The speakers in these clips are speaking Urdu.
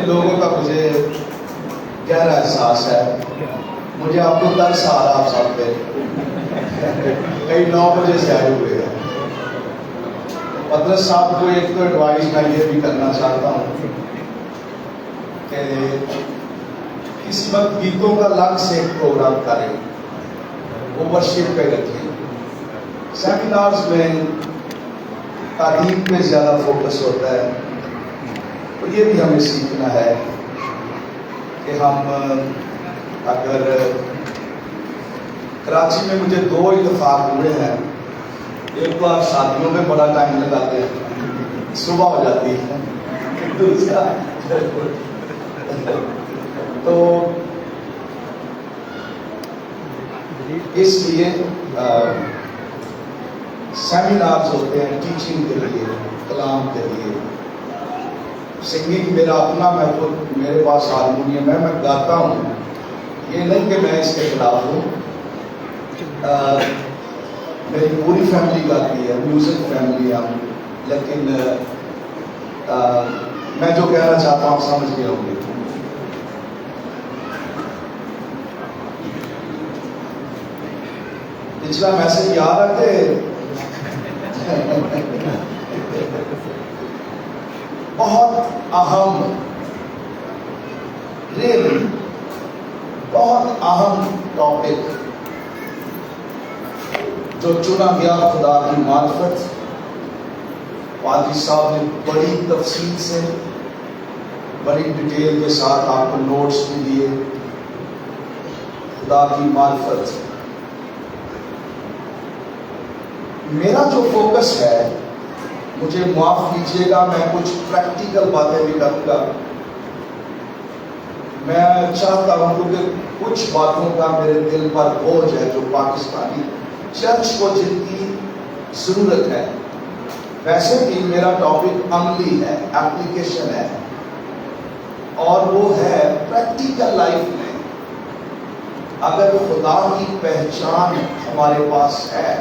لوگوں کا مجھے گہرا احساس ہے، مجھے آپ کو ترس آ رہا آپ سب پہ، کئی 9 بجے سے آئے ہوئے ہیں۔ مدرس صاحب کو ایک تو ایڈوائز میں یہ بھی کرنا چاہتا ہوں کہ اس وقت گیتوں کا الگ سے ایک پروگرام کریں، اوورشپ پہ رکھیں، سیمینارز میں تعلیم پہ زیادہ فوکس ہوتا ہے، اور یہ بھی ہمیں سیکھنا ہے کہ ہم اگر کراچی میں مجھے 2 اتفاق ہوئے ہیں، ایک تو آپ شادیوں میں بڑا ٹائم لگاتے ہیں، صبح ہو جاتی ہے، دوسرا تو اس لیے سیمینارز ہوتے ہیں ٹیچنگ کے لیے، کلام کے لیے، سنگنگ میرا اپنا محفوظ، میرے پاس ہارمونیم ہے، میں گاتا ہوں، یہ نہیں کہ میں اس کے خلاف ہوں، میری پوری فیملی گاتی ہے، میوزک فیملی ہم، لیکن میں جو کہنا چاہتا ہوں سمجھ گئے ہوں گے۔ پچھلا میسج یاد رکھے، بہت اہم، ریئلی بہت اہم ٹاپک جو چنا گیا خدا کی معرفت، پادری صاحب نے بڑی تفصیل سے، بڑی ڈیٹیل کے ساتھ آپ کو نوٹس بھی دیے، خدا کی معرفت۔ میرا جو فوکس ہے، مجھے معاف کیجیے گا، میں کچھ پریکٹیکل باتیں بھی کروں گا، میں چاہتا ہوں کیونکہ کچھ باتوں کا میرے دل پر بوجھ ہے جو پاکستانی چرچ کو جن کی ضرورت ہے۔ ویسے بھی میرا ٹاپک عملی ہے، ایپلیکیشن ہے، اور وہ ہے پریکٹیکل لائف میں اگر خدا کی پہچان ہمارے پاس ہے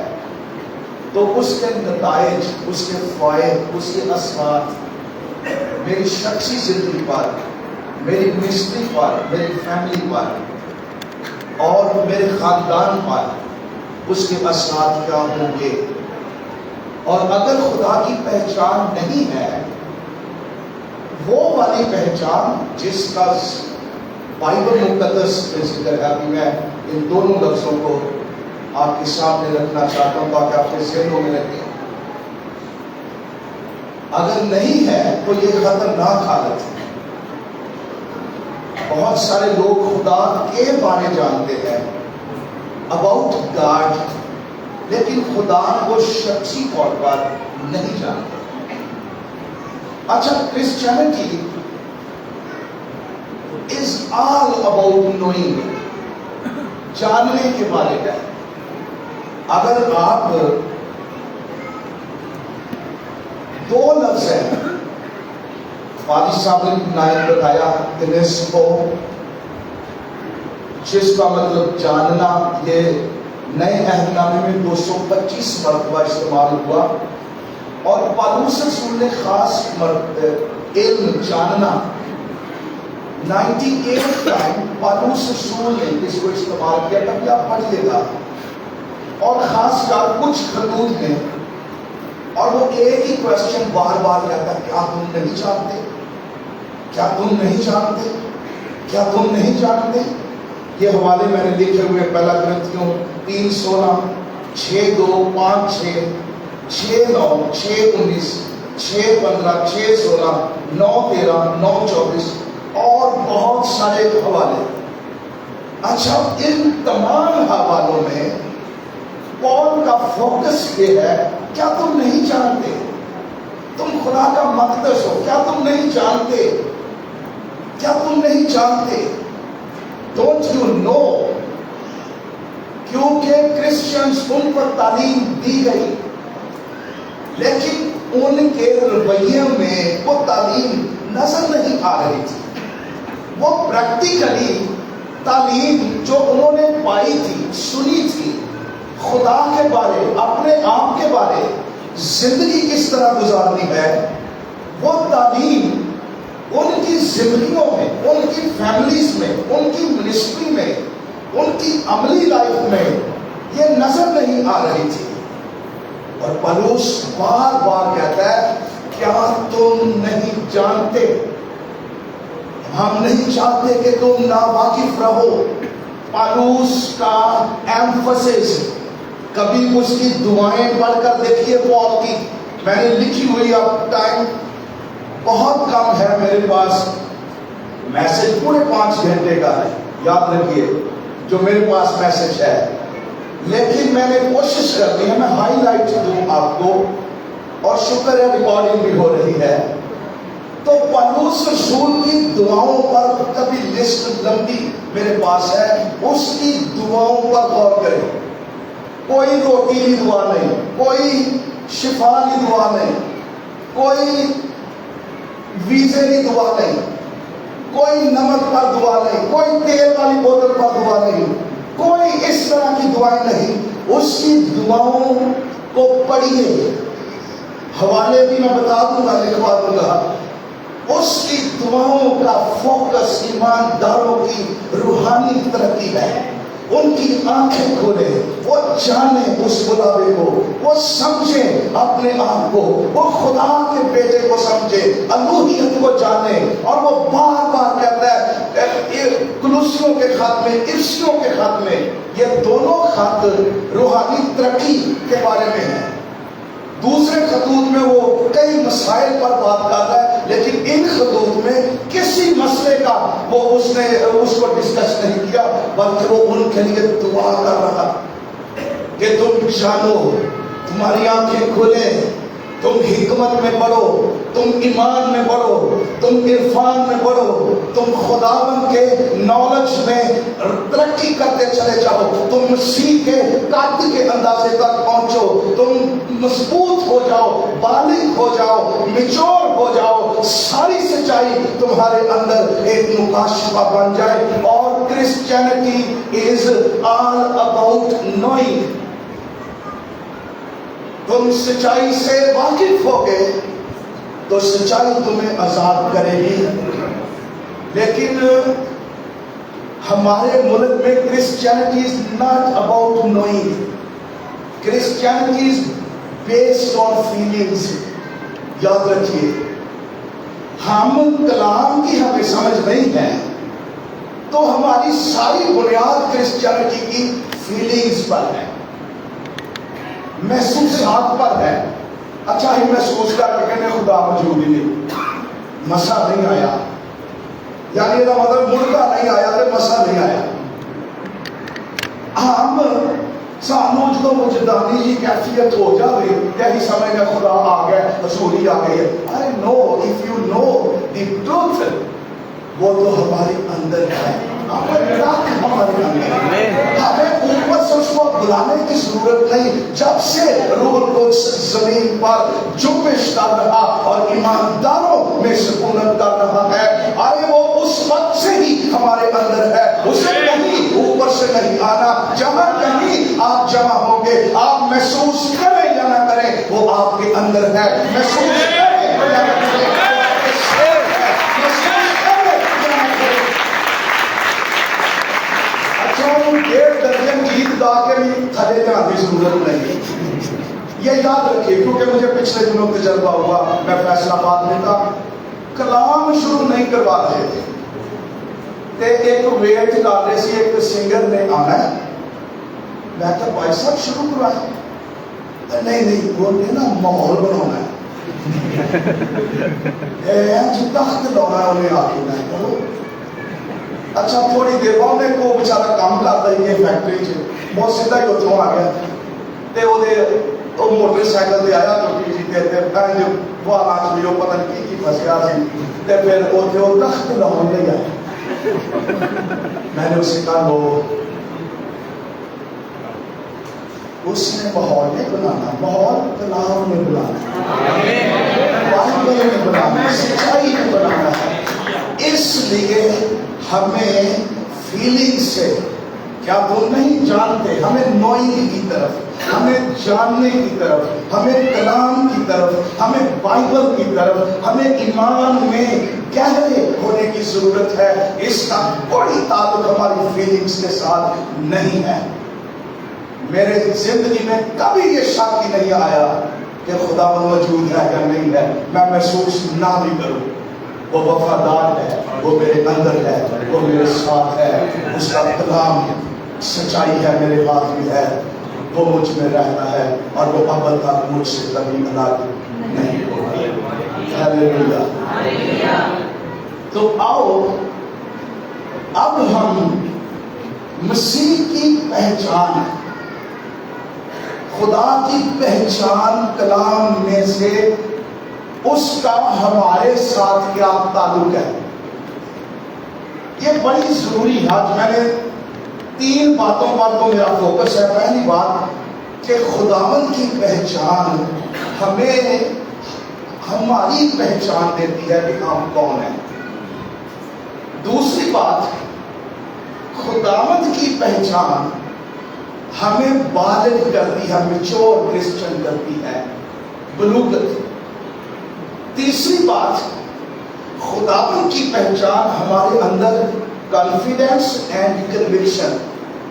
تو اس کے نتائج، اس کے فوائد، اس کے اثرات میری شخصی زندگی پر، میری منسٹری پر، میری فیملی پر اور میرے خاندان پر اس کے اثرات کیا ہوں گے۔ اور اگر خدا کی پہچان نہیں ہے، وہ والی پہچان جس کا بائبل مقدس میں ذکر ہے، ابھی میں ان دونوں لفظوں کو آپ کے سامنے رکھنا چاہتا ہوں تاکہ آپ کے ذہنوں میں رکھیں، اگر نہیں ہے تو یہ خطرناک حالت ہے۔ بہت سارے لوگ خدا کے بارے جانتے ہیں، اباؤٹ گاڈ، لیکن خدا کو شخصی طور پر نہیں جانتے۔ اچھا، Christianity is all about knowing, جاننے کے بارے میں۔ اگر آپ 2 لفظ ہیں، فادر صاحب نے نائب بتایا انیسکو، جس کا مطلب جاننا، یہ نئے عہد نامے میں 225 مرتبہ استعمال ہوا، اور پالوس رسول نے خاص علم جاننا 98 ٹائم پالوس رسول نے اس کو استعمال کیا، تب آپ پڑھیے گا، اور خاص کر کچھ خطوط میں، اور وہ ایک ہی کوشچن بار بار کہتا ہے، کیا تم نہیں جانتے؟ کیا تم نہیں جانتے؟ کیا تم نہیں جانتے؟ یہ حوالے میں نے لکھے ہوئے، پہلا کرنتھیوں 3:16، 6:2، 5:6، 6:9، 6:19، 6:15، 6:16، 9:13، 9:24 اور بہت سارے حوالے۔ اچھا، ان تمام حوالوں میں پال کا فوکس یہ ہے، کیا تم نہیں جانتے؟ تم خدا کا مقدس ہو، کیا تم نہیں جانتے؟ کیا تم نہیں جانتے؟ Don't you know? کیونکہ کرسچنز ان پر تعلیم دی گئی، لیکن ان کے رویے میں وہ تعلیم نظر نہیں آ رہی تھی۔ وہ پریکٹیکلی تعلیم جو انہوں نے پائی تھی، سنی تھی، خدا کے بارے، اپنے آپ کے بارے، زندگی کس طرح گزارنی ہے، وہ تعلیم ان کی زندگیوں میں، ان کی فیملیز میں، ان کی منسٹری میں، ان کی عملی لائف میں یہ نظر نہیں آ رہی تھی. اور پولس بار بار کہتا ہے کیا تم نہیں جانتے، ہم نہیں چاہتے کہ تم ناواقف رہو. پولس کا ایمفسس، کبھی اس کی دعائیں پڑھ کر دیکھیے پال کی، میں نے لکھی ہوئی، اب ٹائم بہت کم ہے میرے پاس، میسج پورے 5 گھنٹے کا ہے، یاد رکھیے جو میرے پاس میسج ہے، لیکن میں نے کوشش کرنی ہے میں ہائی لائٹ دوں آپ کو، اور شکر ہے ریکارڈنگ بھی ہو رہی ہے. تو پولس رسول کی دعاؤں پر کبھی لسٹ لمبی میرے پاس ہے، اس کی دعاؤں پر غور کریں. کوئی روٹیلی دعا نہیں، کوئی شفالی دعا نہیں، کوئی ویزے دعا نہیں، کوئی نمک پر دعا نہیں، کوئی تیل والی بوتل پر دعا نہیں، کوئی اس طرح کی دعائیں نہیں. اس کی دعاؤں کو پڑھیے، حوالے بھی میں بتا دوں گا، لکھوا دوں گا. اس کی دعاؤں کا فوکس ایمانداروں کی روحانی ترقی ہے. ان کی آنکھیں کھولے، وہ جانیں اس بلاوے کو، وہ سمجھیں اپنے آپ کو، وہ خدا کے بیٹے کو سمجھے، الوہیت کو جانے. اور وہ بار بار کہتا ہے کلوسیوں کے خط میں، افسیوں کے خط میں، یہ دونوں خط روحانی ترقی کے بارے میں ہیں. دوسرے خطوط میں وہ کئی مسائل پر بات کر رہا ہے، لیکن ان خطوط میں کسی مسئلے کا وہ اس کو ڈسکس نہیں کیا، بلکہ وہ ان کے لیے دعا کر رہا کہ تم جانو، تمہاری آنکھیں کھلیں، تم حکمت میں بڑھو، تم ایمان میں بڑھو، تم عرفان میں بڑھو، تم خداوند کے نالج میں ترقی کرتے چلے جاؤ، تم مسیح کے قد کے اندازے تک پہنچو، تم مضبوط ہو جاؤ، بالغ ہو جاؤ، میچور ہو جاؤ، ساری سچائی تمہارے اندر ایک مکاشفہ بن جائے. اور Christianity is all about knowing. تم سچائی سے واقف ہو گئے تو سچائی تمہیں آزاد کرے گی. لیکن ہمارے ملک میں Christianity is not about knowing, Christianity is based on feelings. یاد رکھیے، ہم کلام کی ہمیں سمجھ نہیں ہے تو ہماری ساری بنیاد کرسچینٹی کی فیلنگز پر ہے، محسوسات پر ہے. اچھا ہی محسوس کر کے کہنے خدا موجود ہی نہیں، مسا نہیں آیا، یعنی یہ مطلب مردہ نہیں آیا تو مسا نہیں آیا. ہم سانو جو وجدانی جی کیفیت ہو جائے یہی سمجھ میں خدا آ گیا، رسولی آ گئی ہے. ارے no, if you know the truth, وہ تو ہمارے اندر ہے، ہمارے اندر ہے. ہمیں اوپر سے اس کو بلانے کی ضرورت نہیں. جب سے روح القدس زمین پر جنبش کر رہا اور ایمانداروں میں سکونت کر رہا ہے، ارے وہ اس وقت سے ہی ہمارے اندر ہے، اسے کہیں اوپر سے نہیں آنا. جہاں کہیں آپ جمع ہوں گے، آپ محسوس کریں یا نہ کریں، وہ آپ کے اندر ہے. محسوس کریں یا نہ کریں، ایک درجن گیت گا کے بھی کھڑے جانے کی ضرورت نہیں. یہ یاد رکھیے، کیونکہ مجھے پچھلے دنوں تجربہ ہوا، میں فیصلہ آباد میں تھا، کلام شروع نہیں کروا رہے تھے، ایک ویٹ کر رہے سی، ایک سنگر نے آنا ہے. میں کہا بھائی صاحب شروع کروائے. نہیں وہ نا ماحول بنانا ہے، جو تخت لانا ہے انہیں آ کے میں کرو. اچھا تھوڑی دیر بعد میں کو بیچارہ کام کرتا ہی ہے فیکٹری چ، بہت سیدھا ہی اتوں آ گیا تے وہ موٹر سائیکل تے آیا تو جی تے پہلے وہ آج بھی وہ پتہ نہیں کی پھسیا سی تے پھر وہ تخت لاؤن لے آیا. میں نے اسے کہا لو، اس نے ماحول نہیں بنانا، ماحول کلام میں بنانا، بائبل میں بنانا، سچائی میں بنانا ہے. اس لیے ہمیں فیلنگ سے، کیا وہ نہیں جانتے، ہمیں نوئنگ کی طرف ہمیں جاننے کی طرف، ہمیں کلام کی طرف، ہمیں بائبل کی طرف، ہمیں ایمان میں گہرے ہونے کی ضرورت ہے. اس کا کوئی تعلق ہماری فیلنگز کے ساتھ نہیں ہے. میرے زندگی میں کبھی یہ شک ہی نہیں آیا کہ خدا موجود ہے یا نہیں ہے. میں محسوس نہ بھی کروں، وہ وفادار ہے، وہ میرے اندر ہے، وہ میرے ساتھ ہے، اس کا کلام سچائی ہے، میرے ہاتھ میں ہے، وہ مجھ میں رہتا ہے اور وہ ابد تک مجھ سے کبھی الگ نہیں ہوگا. ہلیلویا. تو آؤ اب ہم مسیح کی پہچان، خدا کی پہچان کلام میں سے اس کا ہمارے ساتھ کیا تعلق ہے، یہ بڑی ضروری ہے. آج میں نے 3 باتوں پر تو میرا فوکس ہے. پہلی بات کہ خداوند کی پہچان ہمیں ہماری پہچان دیتی ہے کہ ہم کون ہیں. دوسری بات، خداوند کی پہچان ہمیں بالغ کرتی ہے، میچور کرسچن کرتی ہے، بلوغت. تیسری بات، خداوند کی پہچان ہمارے اندر کانفیڈنس اینڈ کنوکشن.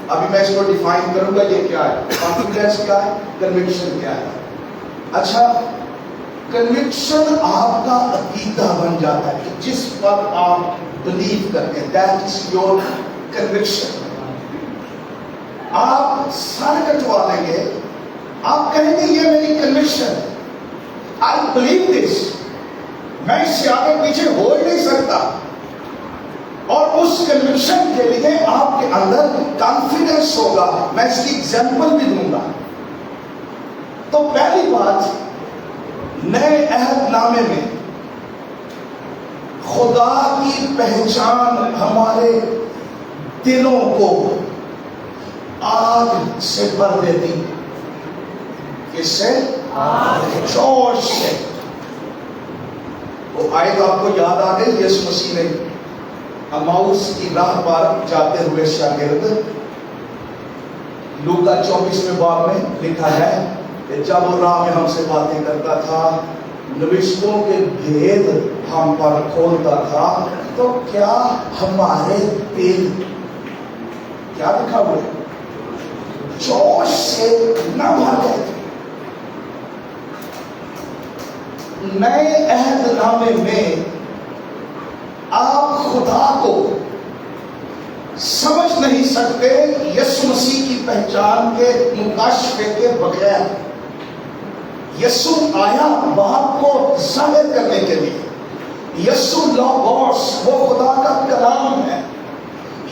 ابھی میں اس کو ڈیفائن کروں گا یہ کیا ہے. کانفیڈنس کیا ہے، کنوکشن کیا ہے. اچھا، کنوکشن آپ کا عقیدہ بن جاتا ہے کہ جس پر آپ بلیو کرتے ہیں، دیٹ از یور کنوکشن. آپ سر کٹوا لیں گے، آپ کہیں گے یہ میری کنوکشن ہے، آئی بلیو دس، میں اس سے آگے پیچھے ہو ہی نہیں سکتا. اور اس کنوکشن کے لیے آپ کے اندر کانفیڈنس ہوگا. میں اس کی ایگزامپل بھی دوں گا. تو پہلی بات، نئے عہد نامے میں خدا کی پہچان ہمارے دلوں کو آگ سے بھر دیتی. کس سے؟ جوش سے. وہ آیت آپ کو یاد آ گئی، یسوع مسیح نے اماؤس کی راہ پر جاتے ہوئے شاگرد، لوکا 24ویں باب میں لکھا ہے کہ جب وہ راہ میں ہم سے باتیں کرتا تھا، نوشتوں کے بھید ہم پر کھولتا تھا، تو کیا ہمارے دل کیا لکھا ہوا ہے؟ جوش سے نہ بھر گئے تھے. نئے عہد نامے میں آپ خدا کو سمجھ نہیں سکتے یسوع مسیح کی پہچان کے مکاشفے کے بغیر. یسوع آیا باپ کو ظاہر کرنے کے لیے. یسوع لاگوس، وہ خدا کا کلام ہے.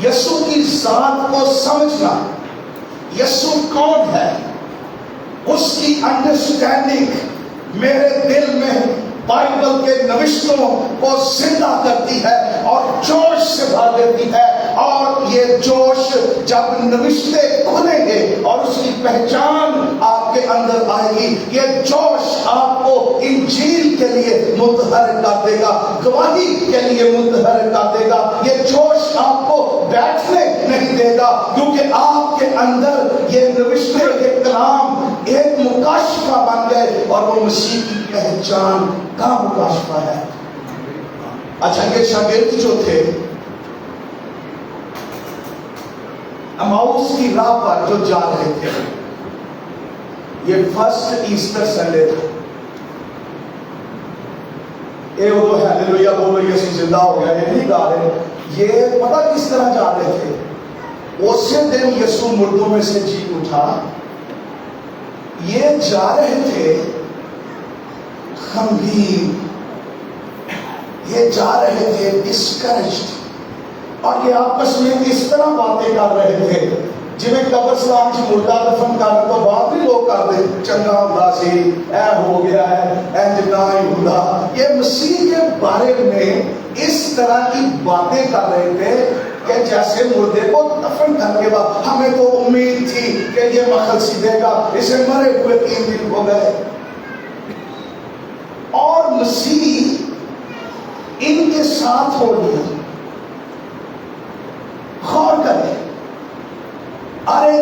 یسوع کی ذات کو سمجھنا، یسوع کون ہے، اس کی انڈرسٹینڈنگ میرے دل میں بائبل کے نوشتوں کو زندہ کرتی ہے اور جوش سے بھر دیتی ہے. اور یہ جوش جب نوشتے کھلیں گے اور اس کی پہچان آپ کے اندر آئے گی، یہ جوش آپ کو انجیل کے لیے متحرک کر دے گا، گواہی کے لیے متحرک کر دے گا. یہ جوش آپ کو بیٹھنے نہیں دے گا، کیونکہ آپ کے اندر یہ نوشتے، یہ کلام ایک مکاشفہ بن گئے اور وہ مسیح کی پہچان کا مکاشفہ ہے. اچھا، یہ شاگرد جو تھے اماؤس کی راہ پر جو جا رہے تھے، یہ فرسٹ ایسٹر سنڈے تھا. اے وہ تو ہیلیلویا بولو یسوع زندہ ہو گیا، یہ نہیں گا رہے. یہ پتہ کس طرح جا رہے تھے؟ اسی دن یسوع مردوں میں سے جی اٹھا. یہ جا رہے تھے غمگین، یہ جا رہے تھے ڈسکریجڈ، اور یہ آپس میں اس طرح باتیں کر رہے تھے جنہیں قبرستان کی مردہ دفن کرنے تو بعد بھی لوگ کرتے، چنگا ہوندا سی، اے ہو گیا ہے، اے جنا ہی ہوندا. یہ مسیح کے بارے میں اس طرح کی باتیں کر رہے تھے کہ جیسے مردے کو دفن کر کے بعد ہمیں تو امید تھی کہ یہ مخلصی دے گا، اسے مرے ہوئے 3 دن ہو گئے. اور مسیح ان کے ساتھ ہو گیا. غور کریں، ارے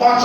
5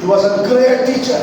He was a great teacher।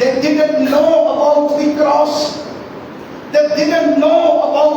they didn't know about the cross, they didn't know about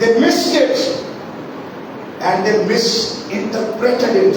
they missed it and they misinterpreted it।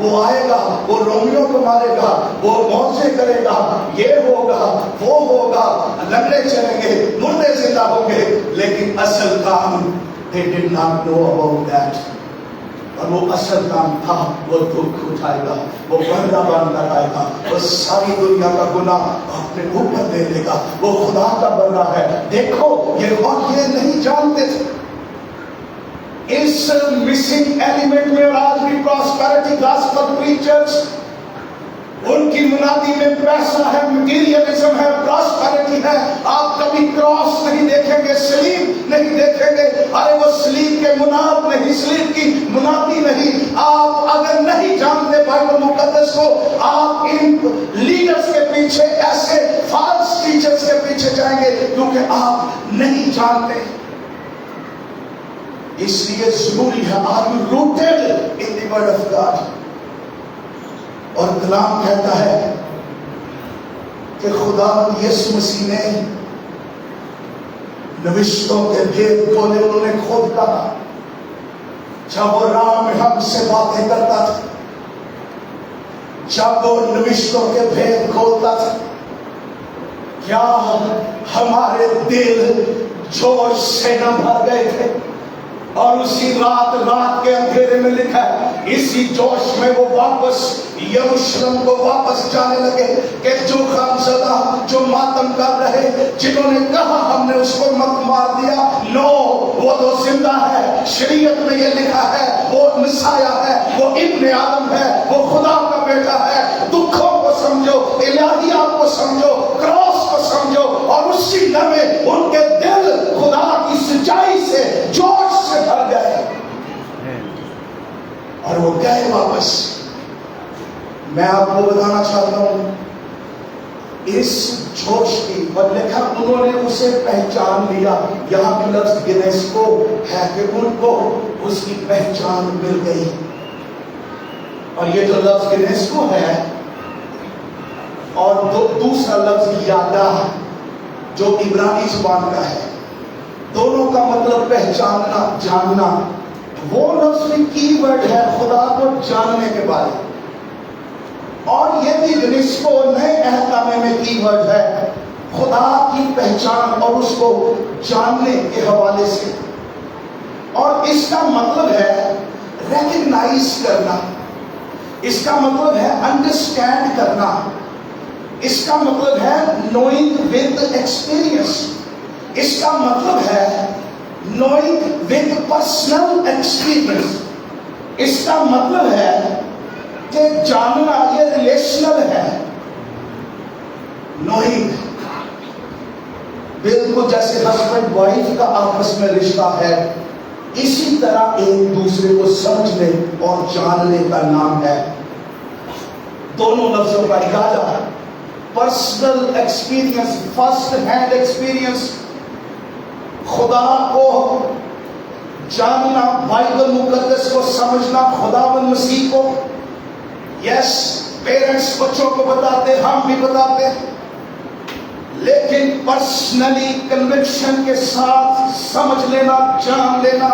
وہ آئے گا, وہ رومیوں کو مارے گا, وہ معجزے کرے گا, یہ ہوگا, وہ ہوگا, لنگڑے چلیں گے, مردے زندہ ہوں گے. لیکن اصل کام they did not know about that. اور وہ اصل کام تھا, وہ دکھ اٹھائے گا, وہ بندہ بن کر آئے گا, وہ ساری دنیا کا گناہ اپنے اوپر دے لے گا, وہ خدا کا بندہ ہے. دیکھو یہ نہیں جانتے تھے اس مسنگ ایلیمنٹ میں. اور آج بھی پراسپیرٹی گاسپل پریچرز ان کی منادی میں پیسہ ہے, مٹیریلزم ہے, پراسپیرٹی ہے. آپ کبھی کراس نہیں دیکھیں گے, سلیب نہیں دیکھیں گے. ارے وہ سلیب کے مناد نہیں, سلیب کی منادی نہیں. آپ اگر نہیں جانتے بائبل مقدس کو, آپ ان لیڈرز کے پیچھے, ایسے فالس ٹیچرز کے پیچھے جائیں گے کیونکہ آپ نہیں جانتے. اس لیے ضروری ہے, are you rooted in the word of God. اور کلام کہتا ہے کہ خدا یسوع مسیح نے نوشتوں کے بھید کھولے. انہوں نے خود کہا جب وہ راہ میں ہم سے باتیں کرتا تھا, جب وہ نوشتوں کے بھید کھولتا تھا, کیا ہمارے دل جوش سے نہ بھر گئے تھے. اور اسی رات کے اندھیرے میں لکھا ہے, اسی جوش میں وہ واپس یروشلم کو واپس جانے لگے کہ جو غمزدہ, جو ماتم کر رہے, جنہوں نے کہا ہم نے اس کو مت مار دیا, نو, وہ تو زندہ ہے. شریعت میں یہ لکھا ہے وہ مسیح ہے, وہ ابن آدم ہے, وہ خدا کا بیٹا ہے. دکھوں کو سمجھو, الہیات کو سمجھو, کراس کو سمجھو, اور اسی لمحے ان کے دل خدا کی سچائی سے, جوش سے بھر گئے اور وہ گئے واپس. میں آپ کو بتانا چاہتا ہوں اس جوش کی, اور لکھا انہوں نے اسے پہچان لیا. یہاں بھی لفظ گنیسکو ہے کہ ان کو اس کی پہچان مل گئی. اور یہ جو لفظ گنیسکو ہے اور دوسرا لفظ یادا جو عبرانی زبان کا ہے, دونوں کا مطلب پہچاننا, جاننا. وہ لفظ بھی کی ورڈ ہے خدا کو جاننے کے بارے, اور یہ بھی گنیسکو نئے عہد نامے میں کی ورڈ ہے خدا کی پہچان اور اس کو جاننے کے حوالے سے. اور اس کا مطلب ہے ریکگنائز کرنا, اس کا مطلب ہے انڈرسٹینڈ کرنا, اس کا مطلب ہے نوئنگ ود ایکسپیرئنس, اس کا مطلب ہے نوئنگ ود پرسنل ایکسپیرئنس. اس کا مطلب ہے کہ جاننا, یہ ریلیشنل ہے. نوئنگ بالکل جیسے ہسبینڈ وائف کا آپس میں رشتہ ہے, اسی طرح ایک دوسرے کو سمجھنے اور جاننے کا نام ہے. دونوں لفظوں کا ارادہ personal experience, first hand experience, خدا کو جاننا, بائبل مقدس کو سمجھنا, خداوند مسیح کو. یس, پیرنٹس بچوں کو بتاتے, ہم بھی بتاتے, لیکن پرسنلی کنوکشن کے ساتھ سمجھ لینا, جان لینا,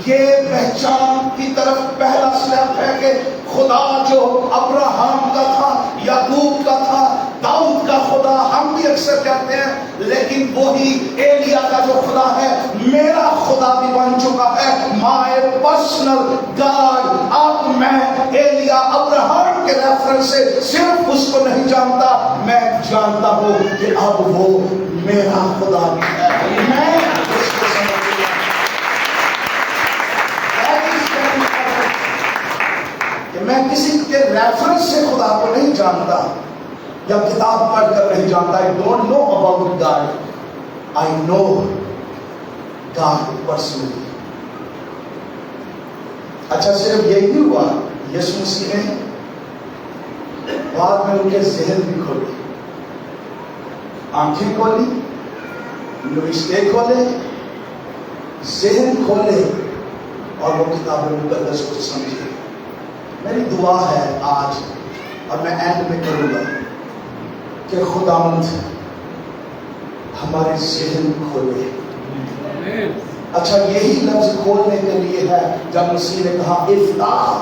یہ پہچان کی طرف پہلا سٹیپ ہے کہ خدا جو ابراہم کا تھا, یعقوب کا تھا, داؤد کا خدا ہم بھی اکثر کہتے ہیں, لیکن وہی ایلیا کا جو خدا ہے میرا خدا بھی بن چکا ہے, مائی پرسنل گاڈ. اب میں ایلیا ابراہم کے ریفرنس سے صرف اس کو نہیں جانتا, میں جانتا ہوں کہ اب وہ میرا خدا بھی ہے. میں اس کو سمجھ لیا. میں کسی کے ریفرنس سے خدا کو نہیں جانتا یا کتاب پڑھ کر نہیں جانتا. I don't know about God. I know God personally. اچھا, صرف یہی نہیں ہوا, یسوع مسیح نے بعد میں ان کے ذہن بھی کھولے, آنکھیں کھولی, نوشتے کھولے, ذہن کھولے, اور وہ کتاب مقدس کو سمجھے. میری دعا ہے آج, اور میں اینڈ میں کروں گا, کہ خداوند ہمارے ذہن کھولے. اچھا, یہی لفظ کھولنے کے لیے ہے جب مسیح نے کہا افتح,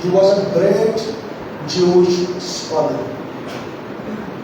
he was a great Jewish scholar,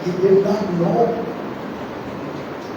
He did not know.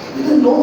He didn't know.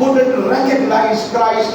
couldn't recognize Christ।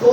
2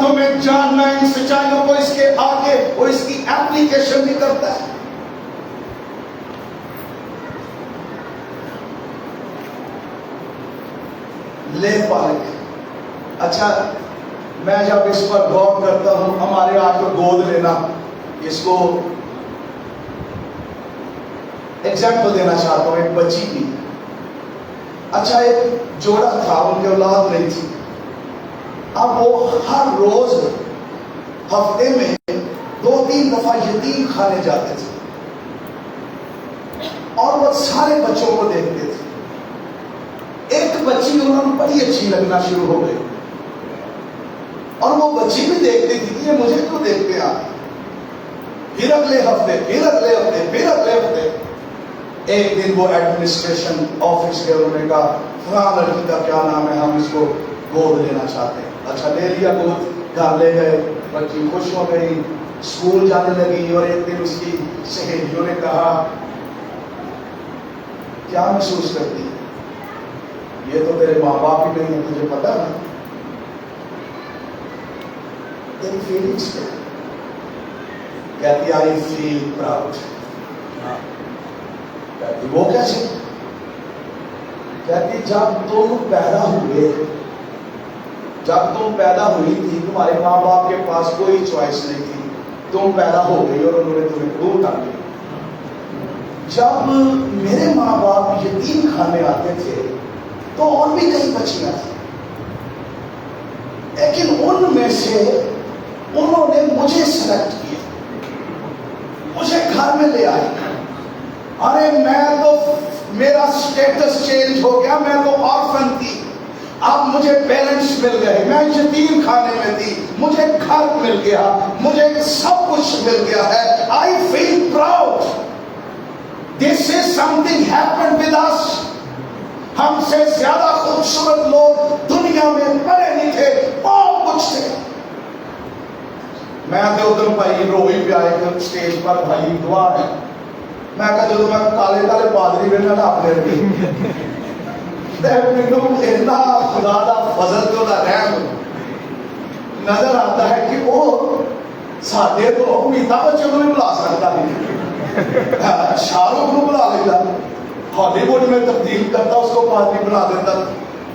تمہیں جاننا ہے ان سچائیوں کو، اس کے آگے وہ اس کی ایپلیکیشن بھی کرتا ہے. لے پالک. اچھا میں جب اس پر غور کرتا ہوں، ہمارے آج کو گود لینا، اس کو ایگزامپل دینا چاہتا ہوں ایک بچی کی. اچھا ایک جوڑا تھا، ان کی اولاد نہیں تھی. اب وہ ہر روز ہفتے میں 2-3 دفعہ یتیم خانے جاتے تھے اور وہ سارے بچوں کو دیکھتے تھے. ایک بچی انہوں نے بڑی اچھی لگنا شروع ہو گئی اور وہ بچی بھی دیکھتی تھی کہ یہ مجھے کیوں دیکھتے آ. پھر اگلے ہفتے، پھر اگلے ہفتے، پھر اگلے ہفتے. ایک دن وہ ایڈمنسٹریشن آفس کے، انہوں نے کہا فلاں لڑکی کا کیا نام ہے، ہم اس کو گود لینا چاہتے ہیں. اچھا لے لیا گود، گھر لے گئے. بچی خوش ہو گئی، اسکول جانے لگی. اور ایک دن اس کی سہیلیوں نے کہا کیا محسوس کرتی، یہ تو تیرے ماں باپ ہی نہیں ہے، تجھے پتا نا. تیری فیلنگس کیا؟ کہتی آئی فیل پراؤڈ. کہتی وہ کیسے؟ کہتی جب تم پیدا ہوئے، جب تم پیدا ہوئی تھی، تمہارے ماں باپ کے پاس کوئی چوائس نہیں تھی. تم پیدا ہو گئی اور انہوں نے تمہیں دور کر دیا. جب میرے ماں باپ یتیم خانے آتے تھے تو اور بھی کئی بچیاں تھیں، لیکن ان میں سے انہوں نے مجھے سلیکٹ کیا، مجھے گھر میں لے آئے. ارے میں تو، میرا سٹیٹس چینج ہو گیا، میں تو آرفن تھی، اب مجھے پیرنٹس مل گئے. میں یتیم خانے میں تھی، مجھے گھر مل گیا، مجھے سب کچھ مل گیا ہے. I feel proud. This is something happened with us. ہم سے زیادہ خوبصورت لوگ دنیا میں پڑے نہیں تھے، بہت کچھ تھے. میں تو ادھر بھائی روئی پہ آئے تھے اسٹیج پر، بھائی دعا ہے. میں کہا جب میں کالے کالے پادری بننا نا اپنے اتنا خدا دا فضل تو دا رحم نظر آتا ہے کہ وہ ساڈے تو امیتابھ بچوں کو نہیں بلا سکتا نہیں، شاہ رخ کو بلا لیتا، ہالی ووڈ میں تبدیل کرتا، اس کو پادری بنا دیتا.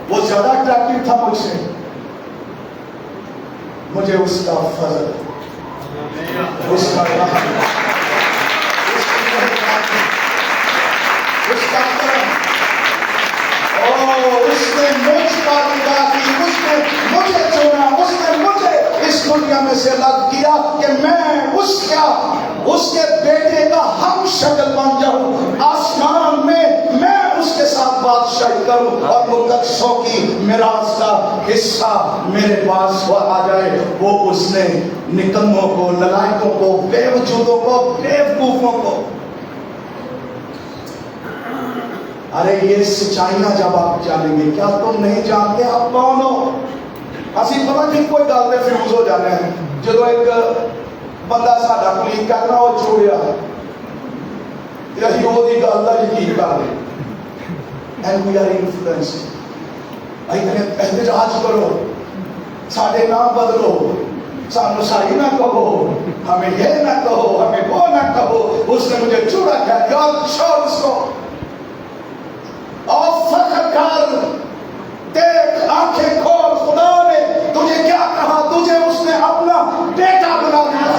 وہ زیادہ اٹریکٹیو تھا مجھ سے. مجھے اس کا فضل، اس کا رحم، اس کا کرم، اس نے مجھ پر نگاہ کی، اس نے مجھے چنا، اس نے مجھے اس دنیا میں سے الگ کیا کہ میں اس کے بیٹے کا ہم شکل بن جاؤں. آسمان میں میں اس کے ساتھ بادشاہی کروں اور مقدسوں کی میراث کا حصہ میرے پاس وہ آ جائے. وہ اس نے نکموں کو، نلائکوں کو، بے وجودوں کو، بے وقوفوں کو. ارے یہ سچائیاں جب آپ جانیں گے، کیا تم نہیں جانتے آپ کون ہو؟ اسی پتہ نہیں کوئی گل تے فیوز ہو جانے ہیں. جدو ایک بندہ ساڈا کلیگ کرنا وہ چھوڑیا تے اسی وہ دی گل دا یقین کر لیں. And we are influenced. احتجاج کرو، ساڈے نام بدلو، سانو سائی نہ کہو، ہمیں یہ نہ کہو، ہمیں وہ نہ کہو. اس نے مجھے چوڑا کیا، یاد چھوڑ اس کو اور فخر کر. دیکھ آنکھیں کھول، خدا نے تجھے کیا کہا، تجھے اس نے اپنا بیٹا بنا دیا.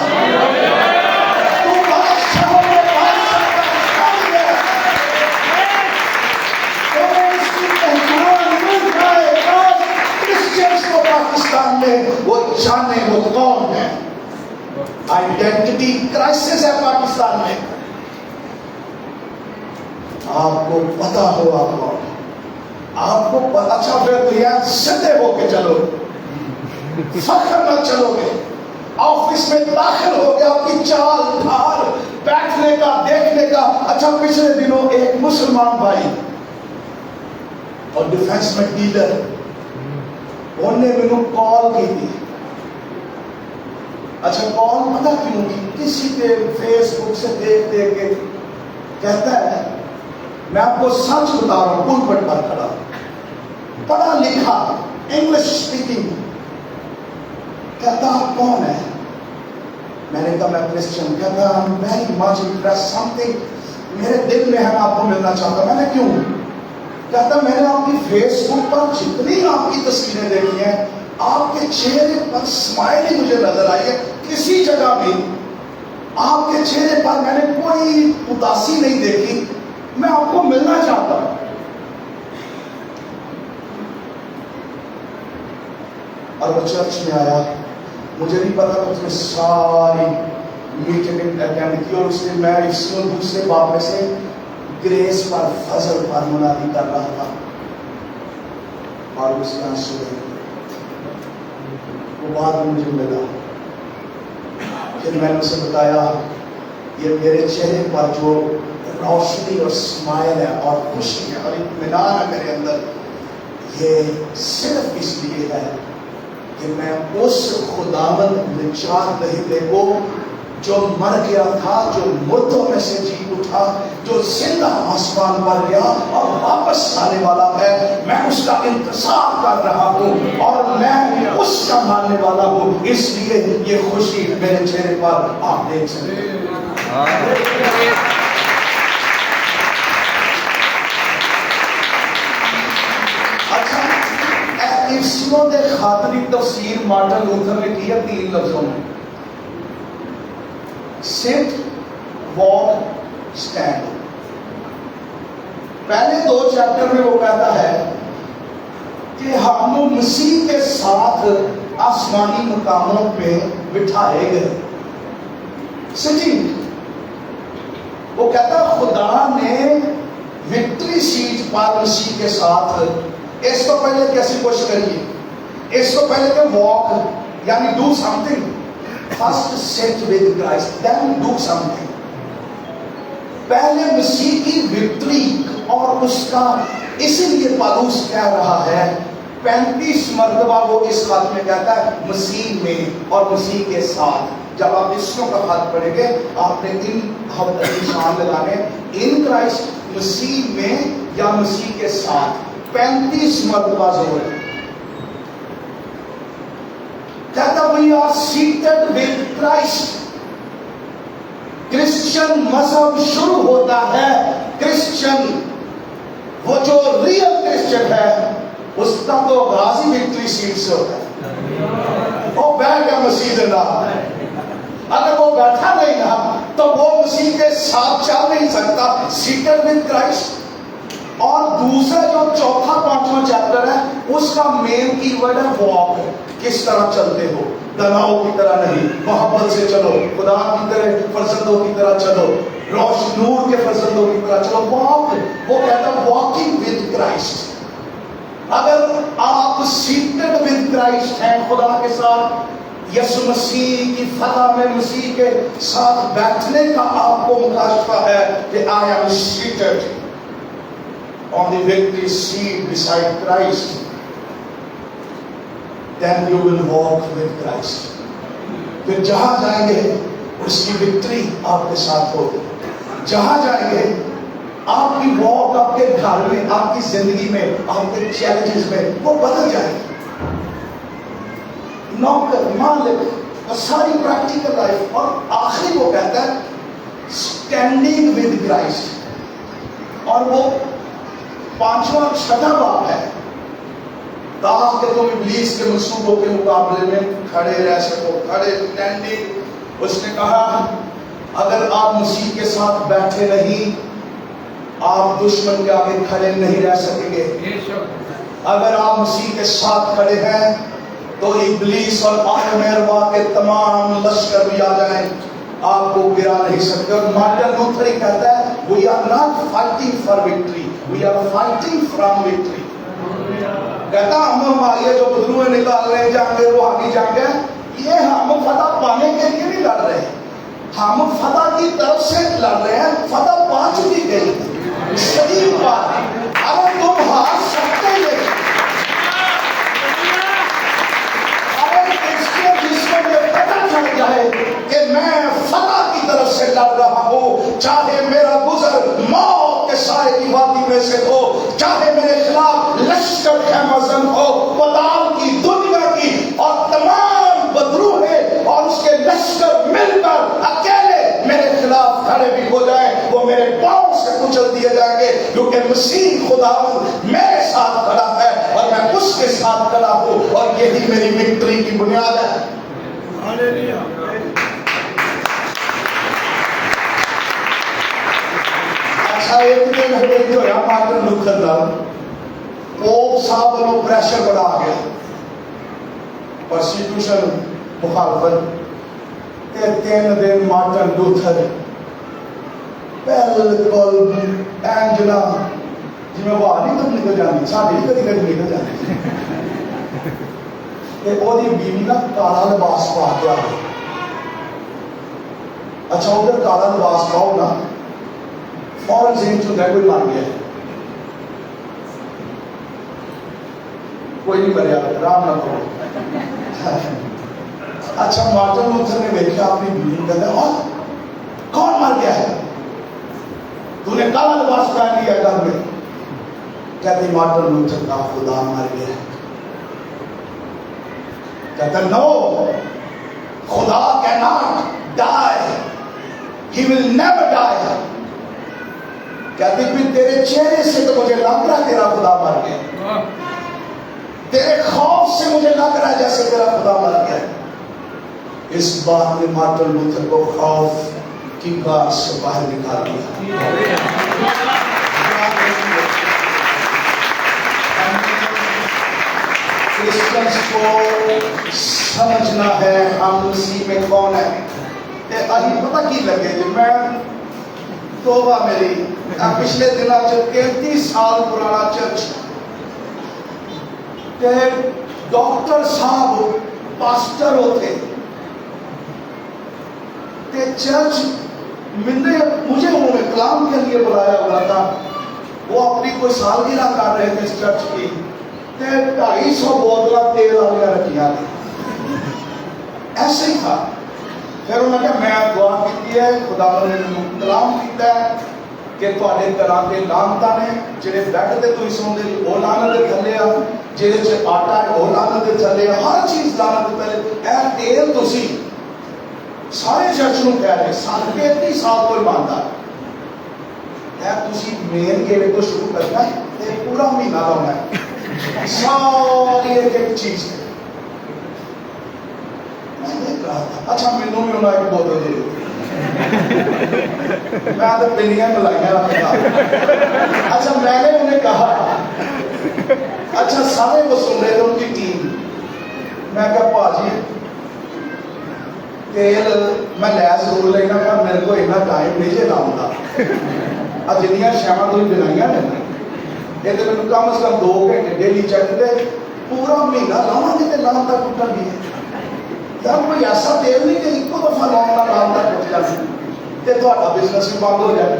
تو بادشاہوں میں بادشاہ بن گیا. تمہیں اس کی پہچان مل جائے. آج کرسچنس کو پاکستان میں وہ جانے وہ کون ہے. آئیڈینٹی کرائسس ہے پاکستان میں. آپ کو پتا ہو آپ کون، آپ کو اچھا پھر تو یہاں سدھے ہو کے چلو، فخر نہ چلو گے. آفس میں داخل ہو گیا، آپ کی چال ڈھال، بیٹھنے کا، دیکھنے کا. اچھا پچھلے دنوں ایک مسلمان بھائی اور ڈیفینس میں ڈیلر، انہوں نے مجھے کال کی تھی. اچھا کال پتا کیوں کی؟ کسی کے فیس بک سے دیکھ دیکھ کے کہتا ہے، میں آپ کو سچ بتا رہا ہوں، پلپٹ پر کھڑا، پڑھا لکھا، انگلش اسپیکنگ. کہتا آپ کون ہے؟ میں نے کہا میں کرسچن. کہتا ویری مچ امپریس سمتھنگ میرے دل میں ہے, میں آپ کو ملنا چاہتا. میں نے کیوں؟ کہتا میں نے آپ کی فیس بک پر جتنی آپ کی تصویریں دیکھی ہیں, آپ کے چہرے پر اسمائل ہی مجھے نظر آئی ہے. کسی جگہ بھی آپ کے چہرے پر میں نے کوئی اداسی نہیں دیکھی. میں آپ کو ملنا چاہتا ہوں. اور وہ چرچ میں آیا. مجھے نہیں پتا اس نے ساری میٹنگ اٹینڈ کی, اور اس نے میں اس کو دوسرے باب میں سے گریس پر فضل پر منادی کر رہا تھا. اور اس کے آنسو وہ بعد میں مجھے ملا. پھر میں نے اسے بتایا یہ میرے چہرے پر جو روشنی اور اسمائل ہے اور خوشی ہے اور اطمینان ہے میرے اندر, یہ صرف اس لیے ہے کہ میں اس خداوند نجات دہندے کو جو مر گیا تھا, جو مردوں میں سے جی اٹھا, جو زندہ آسمان پر گیا اور واپس آنے والا ہے, میں اس کا انتظار کر رہا ہوں اور میں اس کا ماننے والا ہوں. اس لیے یہ خوشی میرے چہرے پر آپ دیکھ سکتے ہیں. اچھا, ایپیسموں دے خاطری تفسیر مارٹن لوتھر نے کی ہے 3 لفظوں میں: sit, walk, stand. پہلے 2 چیپٹر میں وہ کہتا ہے کہ ہم مسیح کے ساتھ آسمانی مقاموں پہ بٹھائے گئے. سٹنگ. وہ کہتا ہے خدا نے وکٹری سیٹ پر مسیح کے ساتھ. اس کو پہلے کیسی کوشش کریے, اس کو پہلے کہ واک یعنی do some thing. First sit with Christ, then do something. پہلے مسیح کی وکٹری اور اس کا, اسی لیے پالوس کہہ رہا ہے 35 مرتبہ وہ اس خط میں کہتا ہے مسیح میں اور مسیح کے ساتھ. جب آپ اسموں کا خط پڑھیں گے آپ نے ان نشان لگانے, ان کرائسٹ, مسیح میں یا مسیح کے ساتھ. 35 مرتبہ زور ہے. کہتا we are seated with Christ. Christian مذہب شروع ہوتا ہے, کرسچن وہ جو ریئل کرسچن ہے اس کا تو غازی وکٹری سیٹ سے ہوتا ہے. وہ بیٹھ گیا مسیح کے نام, اگر وہ بیٹھا نہیں نا تو وہ مسیح کے ساتھ چل نہیں سکتا. seated with Christ. اور دوسرا جو 4واں 5واں چیپٹر ہے اس کا مین کی ورڈ ہے واک. کس طرح چلتے ہو, تناؤ کی طرح نہیں, محبت سے چلو, خدا کی طرح فرزندوں کی طرح چلو, روشن نور کے فرزندوں کی طرح چلو. واک, وہ کہتا ہے واکنگ ود کرائسٹ. اگر آپ سیٹڈ ود کرائسٹ ہیں خدا کے ساتھ, یسوع مسیح کی فتح میں مسیح کے ساتھ بیٹھنے کا آپ کو مکاشفہ ہے کہ I am seated on the victory seat beside Christ, then you will walk with Christ. پھر جہاں جائیں گے اس کی وکٹری آپ کے ساتھ ہوگی. جہاں جائیں گے آپ کی واک, آپ کے گھر میں, آپ کی زندگی میں, آپ کے چیلنجز میں وہ بدل جائے گی. نوکر, مالک, ساری پریکٹیکل لائف. اور آخری وہ کہتا ہے اسٹینڈنگ ود کرائسٹ. اور وہ 5واں 6واں باب ہے تاکہ تم ابلیس کے منصوبوں کے مقابلے میں کھڑے رہ سکو. کھڑے, اسٹینڈنگ. اس نے کہا اگر آپ مسیح کے ساتھ بیٹھے نہیں آپ دشمن کے آگے کھڑے نہیں رہ سکیں گے. اگر آپ مسیح کے ساتھ کھڑے ہیں تو ابلیس اور عالم ارواح کے تمام لشکر بھی آ جائیں, آپ کو گرا نہیں سکتے. اور مارٹن لوتھر کہتا ہے we are not fighting for victory, we are fighting from victory. کہتا ہم ہمارے جو بدرویں نکال رہے ہیں جنگیں, روحانی جنگیں, یہ ہم فتح پانے کے لیے نہیں لڑ رہے, ہم فتح کی طرف سے لڑ رہے ہیں. فتح پا چکی گئی. صحیح بات. اگر تم ہار سکتے ہیں, اگر اس کے جس کو یہ پتہ چل جائے کہ میں فتح کی طرف سے لڑ رہا ہوں, چاہے میرا گزر موت کے سائے کی وادی میں سے ہو, چاہے میرے خلاف لشکر خیمہ زن ہو, پتال کی, دنیا کی اور تمام بدرو اور یہی میری وکٹری کی بنیاد ہے. اچھا ایک دن ہمیں جو ہے مارٹن لوتھر دا پوپ صاحب کو پریشر بڑا آ گیا, پرسیکیوشن مخالفت تے 3 دن مارٹن لوتھر بالکل اینجلا جی میں وہ نہیں تو نکل جانی ساڈی بھی کدی کدی نکل جانی تے وہ دی بیوی نا کالا لباس پا کے آ گئی. اچھا ادھر کالا لباس پاؤ نا فوراً ذہن چ ہوتا ہے کوئی مر گیا, کوئی نہیں مریا, آرام نہ کرو. اچھا مارٹن لوتھر نے دیکھا اپنی بیوی کو, کہتا ہے کون مر گیا ہے, تو نے کالا لباس پہن لیا گھر میں. کہتے مارٹن لوتھر کا خدا مر گیا ہے. کہتا نو, خدا cannot die, he will never die. کہتے پھر تیرے چہرے سے تو مجھے لگ رہا تیرا خدا مر گیا, تیرے خوف سے مجھے لگ رہا ہے جیسے تیرا خدا مر گیا. اس بات نے مارٹن لوتھر کو خوف کی غار سے باہر نکال دیا. کرسچنس کو سمجھنا ہے ہم مسیح میں کون ہے. ابھی پتہ کی لگے جی میں توبہ میری پچھلے دنوں 33 سال پرانا چرچ تے ڈاکٹر صاحب پاسٹر ہوتے تے چرچ مجھے انہوں نے کلام کے لیے بلایا ہوا تھا. وہ اپنی کوئی سالگرہ کر رہے تھے اس چرچ کی, 250 بوتلیں تیل والیاں رکھیاں تھیں. ایسے ہی تھا. پھر انہوں نے کہا میں دعا کی ہے, خدا نے کلام کیتا ہے کہ تواڈے طرح کے لعنتاں نے جڑے بیڈ تے تسی سوندے او لعنت دے تھلے آ, جڑے چ آٹا ہے او لعنت دے تھلے آ, ہر چیز لعنت دے تھلے. اے تیل تسی سارے چرچ نو کہہ رہے 33 سال کوئی مانتا ہے, تسی مین گیٹ کو شروع کرنا ہے تے پورا مہینہ لانا ہے ساری ایک چیز ہے. میں نے کہا اچھا مینوں بھی انہاں ایک بوتل دے دو, میں تو پنیاں ملائیاں رکھتا. اچھا میں نے انہیں کہا اچھا سارے وہ سن رہے تھے ان کی ٹیم. میں کہا پاجی تیل میں لے ضرور لینا پر میرے کو اتنا ٹائم نہیں جے لاؤں گا. جنیاں شیواں تو بنائیاں نے یہ تو میرے کم از کم 2 گھنٹے ڈیلی چکتے پورا مہینہ لاؤں گے تو لام تک ٹوٹا بھی ہے. یار کوئی ایسا تیل نہیں کہ ایک دفعہ لاؤں گا لام تک ٹوٹ جائے تے تہاڈا بزنس بھی بند ہو جائے.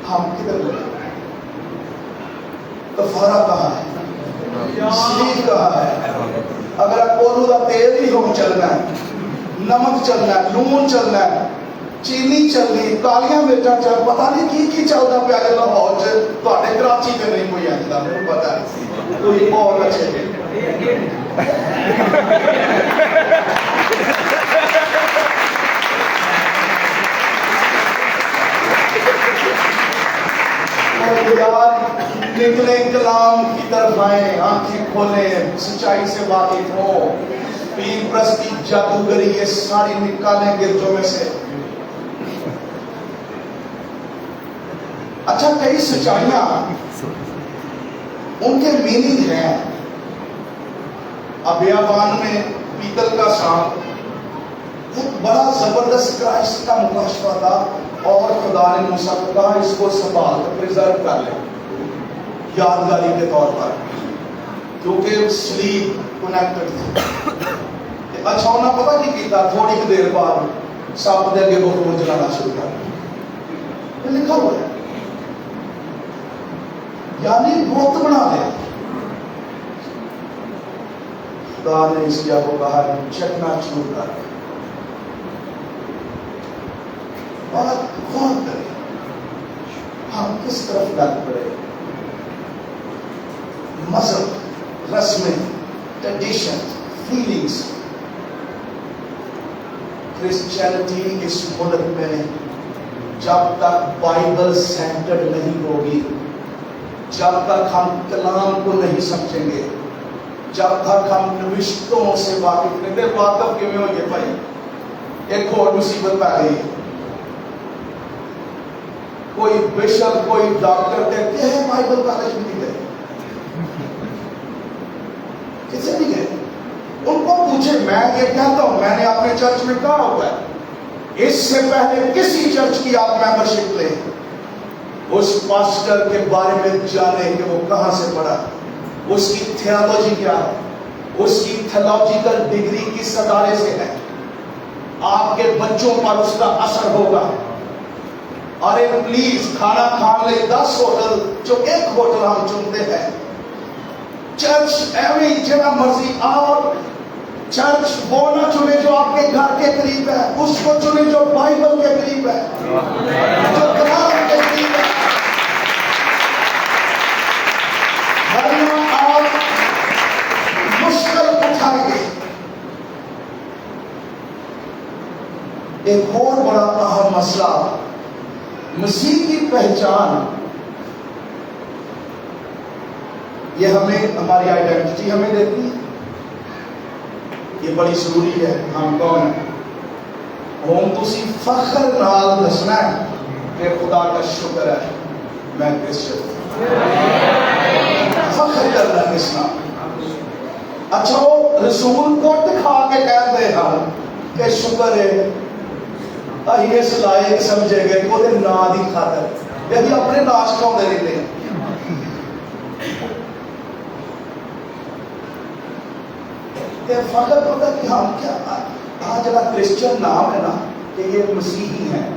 ہم کدھر گئے؟ کفارہ کہاں ہے؟ سلیب کہاں ہے؟ اگر کولو دا تیل ہی ہو چلنا ہے, نمک چلنا ہے, لون چلنا ہے, چینی چلنی, کالیاں مرچاں چل, پتہ نہیں کی چلتا پیا جے لاہور چ. تواڈے کراچی تے نہیں کوئی آندا, مینوں پتہ ہے کوئی بہت اچھے جے. نکلے کلام کی طرف آئیں, آنکھیں کھولیں, سچائی سے واقف ہوں. پیر پرستی جادوگری یہ ساری نکالیں گرجوں میں سے. اچھا کئی سچائیاں ان کے میننگ ہیں. ابیابان میں پیتل کا سانپ ایک بڑا زبردست کرائسٹ کا مکاشفہ تھا, اور خدا نے موسیٰ کو کہا اس کو سنبھال کر پریزرو کر لیں یادگاری کے طور پر, کیونکہ سلیب کنیکٹڈ تھا. اچھا انہوں نے پتہ کی کیتا, تھوڑی دیر بعد سانپ دے کے گفتگو چلانا شروع کر لکھا ہوا ہے, یعنی بت بنا دیا. خدا نے اس کیا کو کہا چکنا چور کر. بات غور کریں ہم کس طرف لگ پڑے. مذہب, رسمیں, ٹریڈیشن, فیلنگز. کرسچینٹی اس ملک میں جب تک بائبل سینٹرڈ نہیں ہوگی, جب تک ہم کلام کو نہیں سمجھیں گے، جب تک ہم نوشتوں سے واقف نہیں تھے، واقف کیوں ہو گے بھائی؟ ایک اور مصیبت آ گئی، کوئی بشپ کوئی ڈاکٹر کہتے ہیں بائبل کالج میں نہیں گئے، کسے نہیں گئے؟ ان کو پوچھے، میں یہ کہتا ہوں، میں نے اپنے چرچ میں کہا ہوا ہے، اس سے پہلے کسی چرچ کی آپ ممبرشپ لیں، اس پاسٹر کے بارے میں جانیں کہ وہ کہاں سے پڑھا، اس کی تھیالوجی کیا ہے، اس کی تھیالوجیکل ڈگری کس ادارے سے ہے، آپ کے بچوں پر اس کا اثر ہوگا۔ ارے پلیز، کھانا کھانے لے 10 ہوٹل جو ایک ہوٹل ہم چنتے ہیں، چرچ ایویں جگہ مرضی آؤ، چرچ وہ نہ چنے جو آپ کے گھر کے قریب ہے، اس کو چنے جو بائبل کے قریب ہے، جو کلام کے قریب ہے، ورنہ آپ مشکل اٹھائیں گے۔ ایک اور بڑا اہم مسئلہ، مسیح کی پہچان، یہ ہمیں ہماری آئیڈینٹی ہمیں دیتی ہے، یہ بڑی ضروری ہے۔ ہم کون ہیں؟ ہم تسی فخر نال دسنا ہے کہ خدا کا شکر ہے میں کرسچن ہوں، فخر کرنا کس نام؟ اچھا وہ رسول کو دکھا کے کہہ دے ہم کہ شکر ہے اہی اس لائق سمجھے گئے کہ وہ نا دی خاطر یعنی اپنے ناش کون دے رہے ہیں۔ فخر پتہ کہ ہم کیا آج جڑا کرسچن نام ہے نا کہ یہ مسیحی ہیں،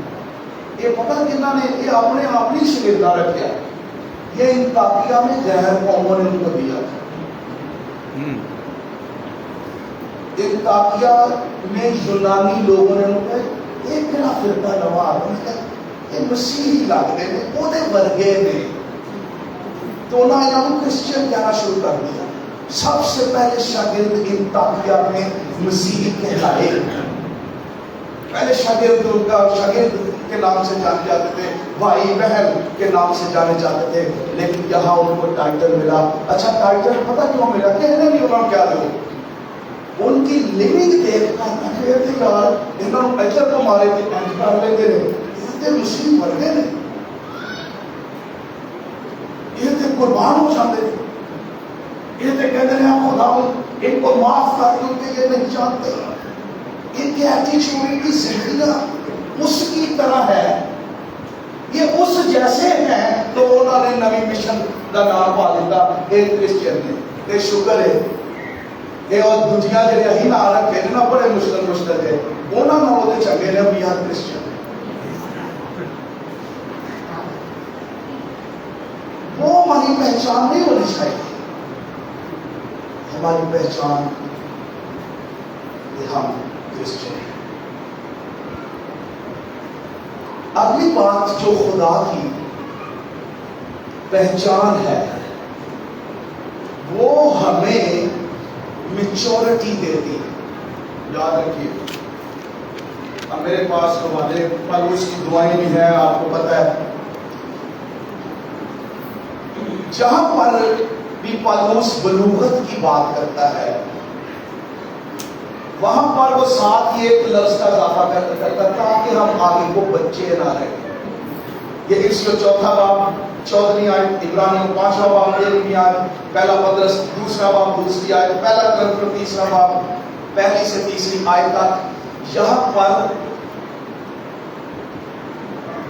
یہ پتہ کنہ نے یہ اپنے آپ نہیں شگردہ رکھا، یہ انطاکیہ میں غیر قوموں نے ان کو دیا، انطاکیہ میں یونانی لوگوں نے ان کو ایک بڑا فرقہ نواز یہ مسیحی لگتے ہیں، وہ دے ورگے نے، تو انہوں نے انہوں کرسچن کہنا شروع کر دیا۔ سب سے پہلے شاگرد انطاکیہ میں مسیحی کہلائے، پہلے شاگرد ان کا شاگرد کے نام سے جانے جاتے تھے، بھائی بہن کے نام سے جانے جاتے تھے، لیکن یہاں ان کو ٹائٹل ملا۔ اچھا ٹائٹل پتہ کیوں ملا؟ کہنے نہیں انہوں کیا دوں، ان کی لیونگ دیکھ کر کہتے تھے یار انہوں نے اجر کو مارے تھے پانچ کر لے گئے، یہ تھے مسلم ورگے نے، یہ تھے قربان ہو جاتے تھے، یہ تھے کہتے ہیں خدا ان کو معاف کر کیونکہ یہ نہیں جانتے، ان کی ایٹیچیوڈ ان کی زندگیاں اس کی طرح ہے، یہ اس جیسے ہیں، تو انہوں نے نوی مشن کا نام پا دیتا ایک کرسچن نے۔ یہ شکر ہے یہ اور دنیا جڑے ہی نہ رکھے نہ بڑے مشکل ہے، انہوں نے وہ چنگے نے بھی ہر کرسچن، وہ ہماری پہچان نہیں ہونی چاہیے۔ ہماری پہچان یہ ہم کرسچن ہیں۔ اگلی بات جو خدا کی پہچان ہے وہ ہمیں میچورٹی دیتی ہے۔ یاد رکھیے، اب میرے پاس ہمارے پالوس کی دعائیں بھی ہیں، آپ کو پتہ ہے، جہاں پر بھی پالوس بلوغت کی بات کرتا ہے وہاں پر وہ ساتھ ہی ایک لفظ کا اضافہ کرتا تاکہ ہم آگے کو بچے نہ رہیں۔ یہ اس کو چوتھا باب 14ویں آیت، عبرانیوں 5واں باب 1ویں آیت، پہلا پطرس 2واں باب 2 آیت، پہلا کرنتھیوں 3واں باب 1 سے 3 آیت تک، یہاں پر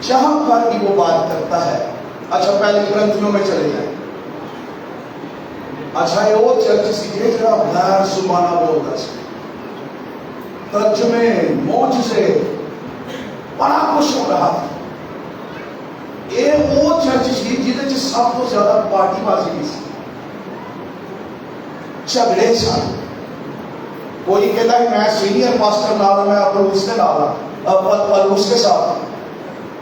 جہاں پر بھی وہ بات کرتا ہے۔ اچھا پہلے کرنتھیوں میں چلے جائیں۔ اچھا یہ وہ چرچ سی جڑا غیر زبانہ بولتا سی، ترجمے معجزے بڑا کچھ ہو رہا تھا۔ یہ وہ چرچ سی جہاں سب تو زیادہ پارٹی بازی بھی سی، جھگڑے سن، کوئی کہتا ہے میں سینئر پاسٹر نال میں اپلوس کے نال پالوس کے ساتھ،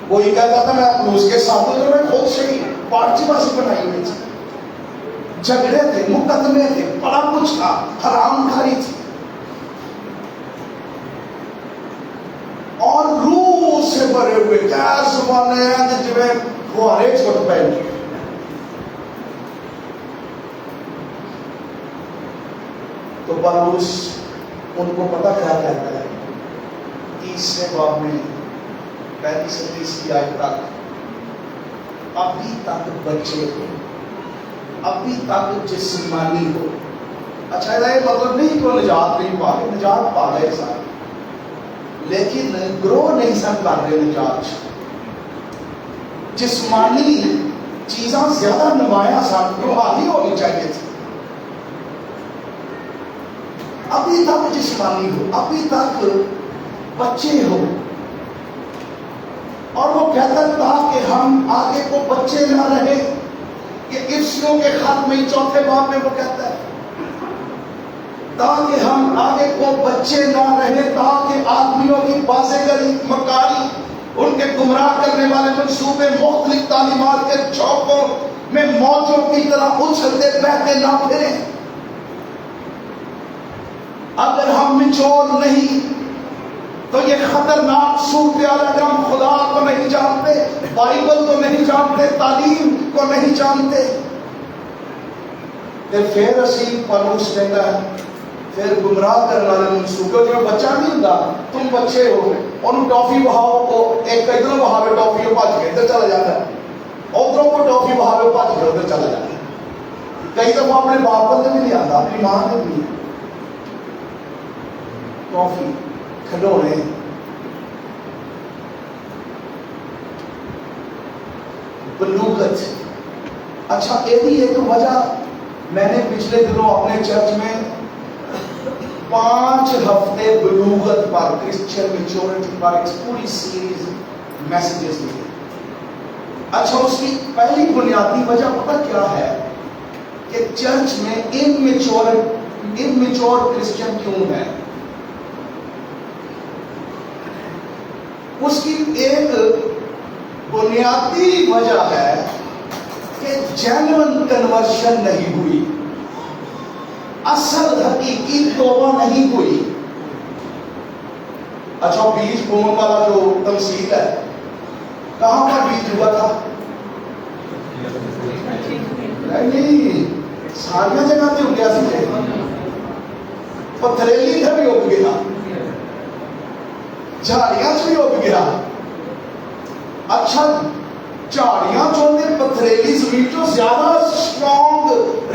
کوئی کہتا تھا میں اپلوس کے ساتھ، تو میں خود سے ہی پارٹی بازی بنائی ہوئی تھی، جھگڑے تھے، مقدمے تھے، بڑا کچھ تھا، حرام کھاری تھی، اور روح سے بھرے ہوئے غیر زبانے ہیں جویں فوارے چھٹ پے، تو پالوس ان کو پتہ کیا کہتا ہے 30 باب میں 35 سے 30 کی آیت تک، ابھی تک بچے ہو، ابھی تک جسمانی ہو. اچھا یہ مطلب نہیں کہ نجات نہیں پا گئے، نجات پا گئے سارے، لیکن گرو نہیں سن کر رہے نجات. جسمانی چیزاں زیادہ نمایاں سن، روحانی ہونی چاہیے تھی. ابھی تک جسمانی ہو، ابھی تک بچے ہو. اور وہ کہتا ہے تاکہ ہم آگے کو بچے نہ رہے. یہ افسیوں کے خط میں 4 باب میں وہ کہتا ہے تاکہ ہم آگے کو بچے نہ رہے، تاکہ آدمیوں کی بازیں گری، مکاری، ان کے گمراہ کرنے والے منصوبے، مختلف تعلیمات کے چوکوں میں موجوں کی طرح اچھلتے بہتے نہ پھریں. اگر ہم مچور نہیں تو یہ خطرناک صورتحال ہے. اگر ہم خدا کو نہیں جانتے، بائبل کو نہیں جانتے، تعلیم کو نہیں جانتے، پھر اسی پالوس کہتا ہے پھر گمراہ کرنے والے منصوبے. جو بچہ نہیں ہوتا، تم بچے ہو، انہوں ٹافی بہاؤ کو ایک ادھر بہاوے ٹافی بھج کے ادھر چلا جاتا ہے، ادھروں کو ٹافی بہاوے بھج کے ادھر چلا جاتا ہے. کئی دفعہ اپنے باپ کو بھی نہیں آتا، اپنی ماں نے بھی ٹافی کھلونے. بلوغت. اچھا یہ بھی ایک وجہ، میں نے پچھلے دنوں اپنے چرچ میں 5 ہفتے بلوغت پر، کرسچن میچورٹی پر ایک پوری سیریز میسیجز دی. اچھا اس کی پہلی بنیادی وجہ پتہ کیا ہے کہ چرچ میں اممیچور کرسچن کیوں ہے؟ اس کی ایک بنیادی وجہ ہے کہ جینوئن کنورشن نہیں ہوئی، اصل حقیقی توبہ نہیں ہوئی. اچھا بیج بونے والا جو تمثیل ہے، کہاں پر بیج ہوا تھا؟ نہیں، ساری جگہ پہ اگ گیا سی، پتھریلی سے بھی اگ گیا، جھاڑیاں سے بھی اگ گیا. اچھا جھاڑیاں جو نے پتھریلی زمین جو زیادہ اسٹرانگ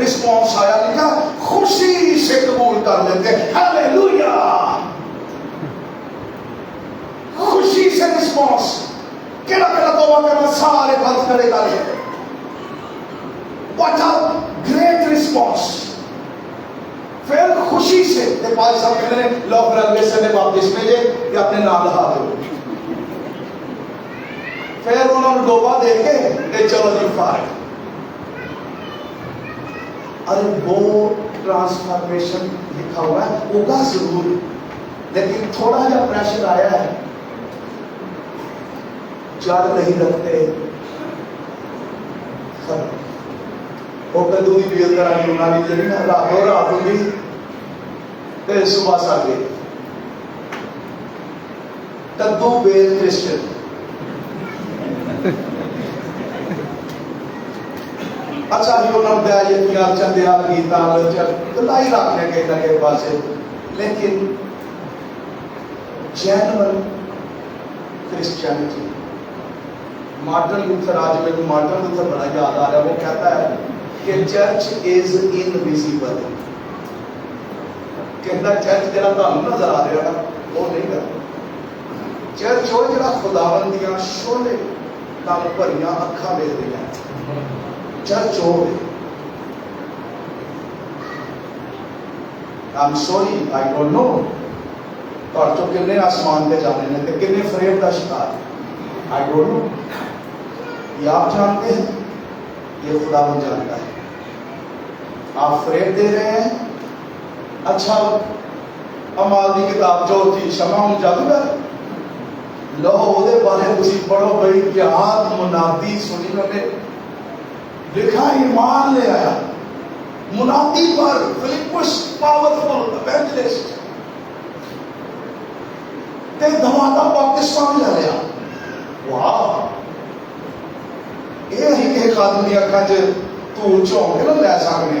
رسپانس آیا، لکھا خوشی سے قبول کر لیتے، ہاللیلویا، خوشی سے رسپانس. کہنا توبہ کرنا، سارے پھل کھڑے کر لیتے. What a great response. پھر خوشی سے پال صاحب کہنے لو پھر اگلے سنے واپس بھیجے کہ اپنے نام لہا دو. پھر انہوں نے ڈوبا دے کے کہ چلو جی فارغ. ارے وہ ٹرانسفارمیشن لکھا ہوا ہے، ہوگا ضرور، لیکن تھوڑا جا پریشر آیا ہے، جڑ نہیں رکھتے. وہ کدو کی بیل کرا کے انہوں نے جی راتوں رات ہوگی تو صبح ساگے کدو بیل کرسچن. اچھا جی انہوں نے یہ چندیا گیتا لائی رکھنے کے لگے پاس، لیکن جینوئن کرسچینٹی. مارٹن لوتھر، آج میں کو مارٹن لوتھر بڑا یاد آ رہا ہے، وہ کہتا ہے کہ چرچ از انویزیبل. کہتا چرچ جڑا تمہیں نظر آ رہا ہے وہ نہیں کرتا. چرچ وہ جڑا خداوند دیاں شولے کام بھریاں اکھاں ویکھ رہی ہیں، چرچ ہو گئے. I'm sorry, I don't know. اور تو کنے آسمان پہ جانے نے تے کنے فریب کا شکار. I don't know. یہ آپ جانتے ہیں، یہ خداوند جانتا ہے. آپ فریب دے رہے ہیں. اچھا اعمال کی کتاب جو تھی شمع جادوگر، لو وہ بارے تسی پڑھو بھائی، جہاد منادی سنی انہوں نے لکھا ایمان لے آیا منادی پر. فلپس پاورفل ایونجلسٹ تے دھماکہ پاکستان لے آیا. واہ، یہ ہی کہ آدمی اکھاں چ تو چونکے نہ لے سکنے.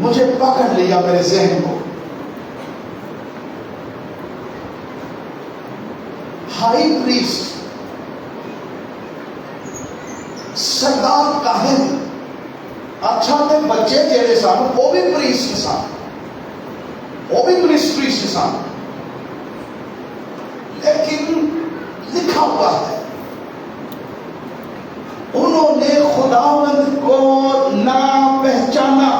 مجھے پکڑ لیا، میرے ذہن کو. ہائی پریسٹ سردار کاہن اچھا تے بچے جڑے سن وہ بھی پریسٹ سن، وہ بھی منسٹری سن، لیکن لکھا ہوا ہے انہوں نے خداوند کو نہ پہچانا.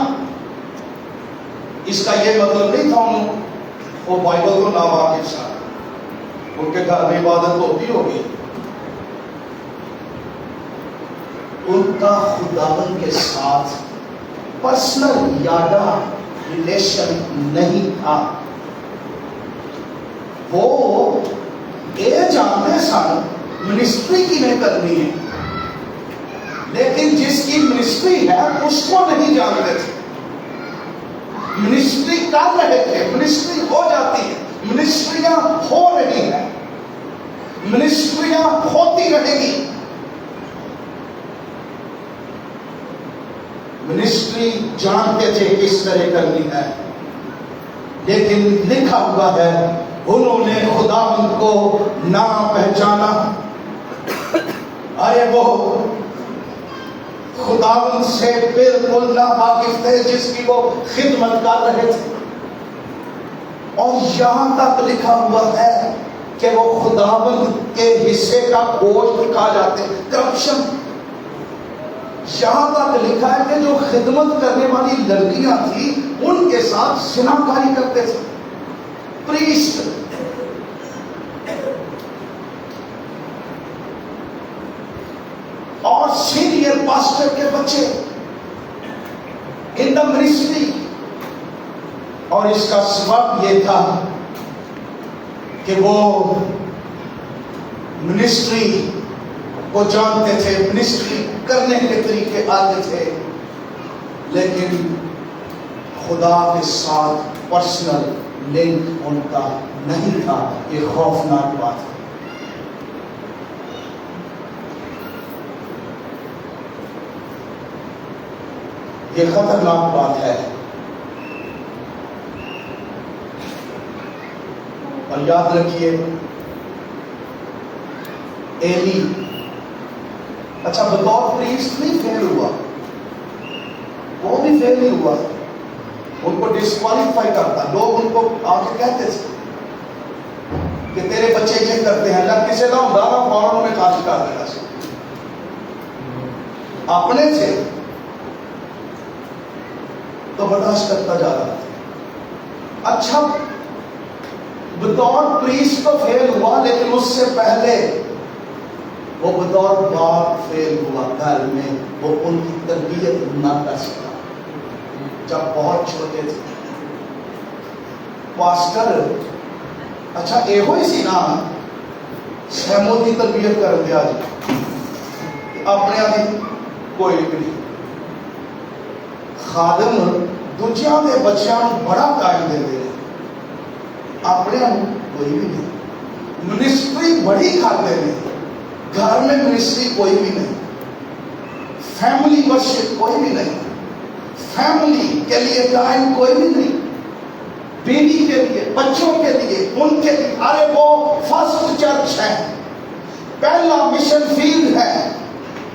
اس کا یہ مطلب نہیں تھا وہ بائبل کو ناواقف سن، ان کے گھر میں عبادت ہوتی ہوگی، ان کا خداوند کے ساتھ پرسنل یادہ ریلیشن نہیں تھا. وہ یہ جانتے سن منسٹری کی نہیں کرنی ہے، لیکن جس کی منسٹری ہے اس کو نہیں جانتے تھے. منسٹری کر رہے تھے، منسٹری ہو جاتی ہے، منسٹریاں ہو رہی ہیں، منسٹریاں ہوتی رہیں گی. منسٹری جانتے تھے کس طرح کرنی ہے، لیکن لکھا ہوا ہے انہوں نے خداوند کو نہ پہچانا. ارے وہ خداوند سے بالکل ناواقف تھے جس کی وہ خدمت کر رہے تھے. اور یہاں تک لکھا ہوا ہے کہ وہ خداوند کے حصے کا گوشت کھا جاتے. کرپشن. یہاں تک لکھا ہے کہ جو خدمت کرنے والی لڑکیاں تھیں ان کے ساتھ زناکاری کرتے تھے. پریسٹ اور سینئر پاسٹر کے بچے ان دا منسٹری. اور اس کا سبب یہ تھا کہ وہ منسٹری کو جانتے تھے، منسٹری کرنے کے طریقے آتے تھے، لیکن خدا کے ساتھ پرسنل لنک ان کا نہیں تھا. یہ خوفناک بات ہے. یہ خطرناک بات ہے. اور یاد رکھیے ایلی اچھا بطور پریسٹ نہیں فیل ہوا، وہ بھی فیل نہیں ہوا، ان کو ڈسکوالیفائی کرتا. لوگ ان کو آ کے کہتے تھے کہ تیرے بچے یہ کرتے ہیں، اللہ کسے نہ ہوتا نا فوراً میں خارج کر دینا سے اپنے سے تو برداشت کرتا جا رہا تھا. اچھا بطور پریسٹ تو فیل ہوا، لیکن اس سے پہلے وہ بطور باپ فیل ہوا. گھر میں وہ ان کی تربیت نہ کر سکا جب بہت چھوٹے تھے. پاسٹر اچھا یہ ہوئی سی نا سیمو کی تربیت کر دیا جی اپنے آدھی کوئی نہیں. خادم دوجیاں دے بچیاں بڑا ٹائم دے دے اپنے کوئی بھی نہیں. منسٹری بڑی کھاتے ہیں، گھر میں منسٹری کوئی بھی نہیں، فیملی ورشپ کوئی بھی نہیں، فیملی کے لیے ٹائم کوئی بھی نہیں، بیوی کے لیے، بچوں کے لیے، ان کے لیے. ارے وہ فرسٹ چرچ ہے، پہلا مشن فیلڈ ہے،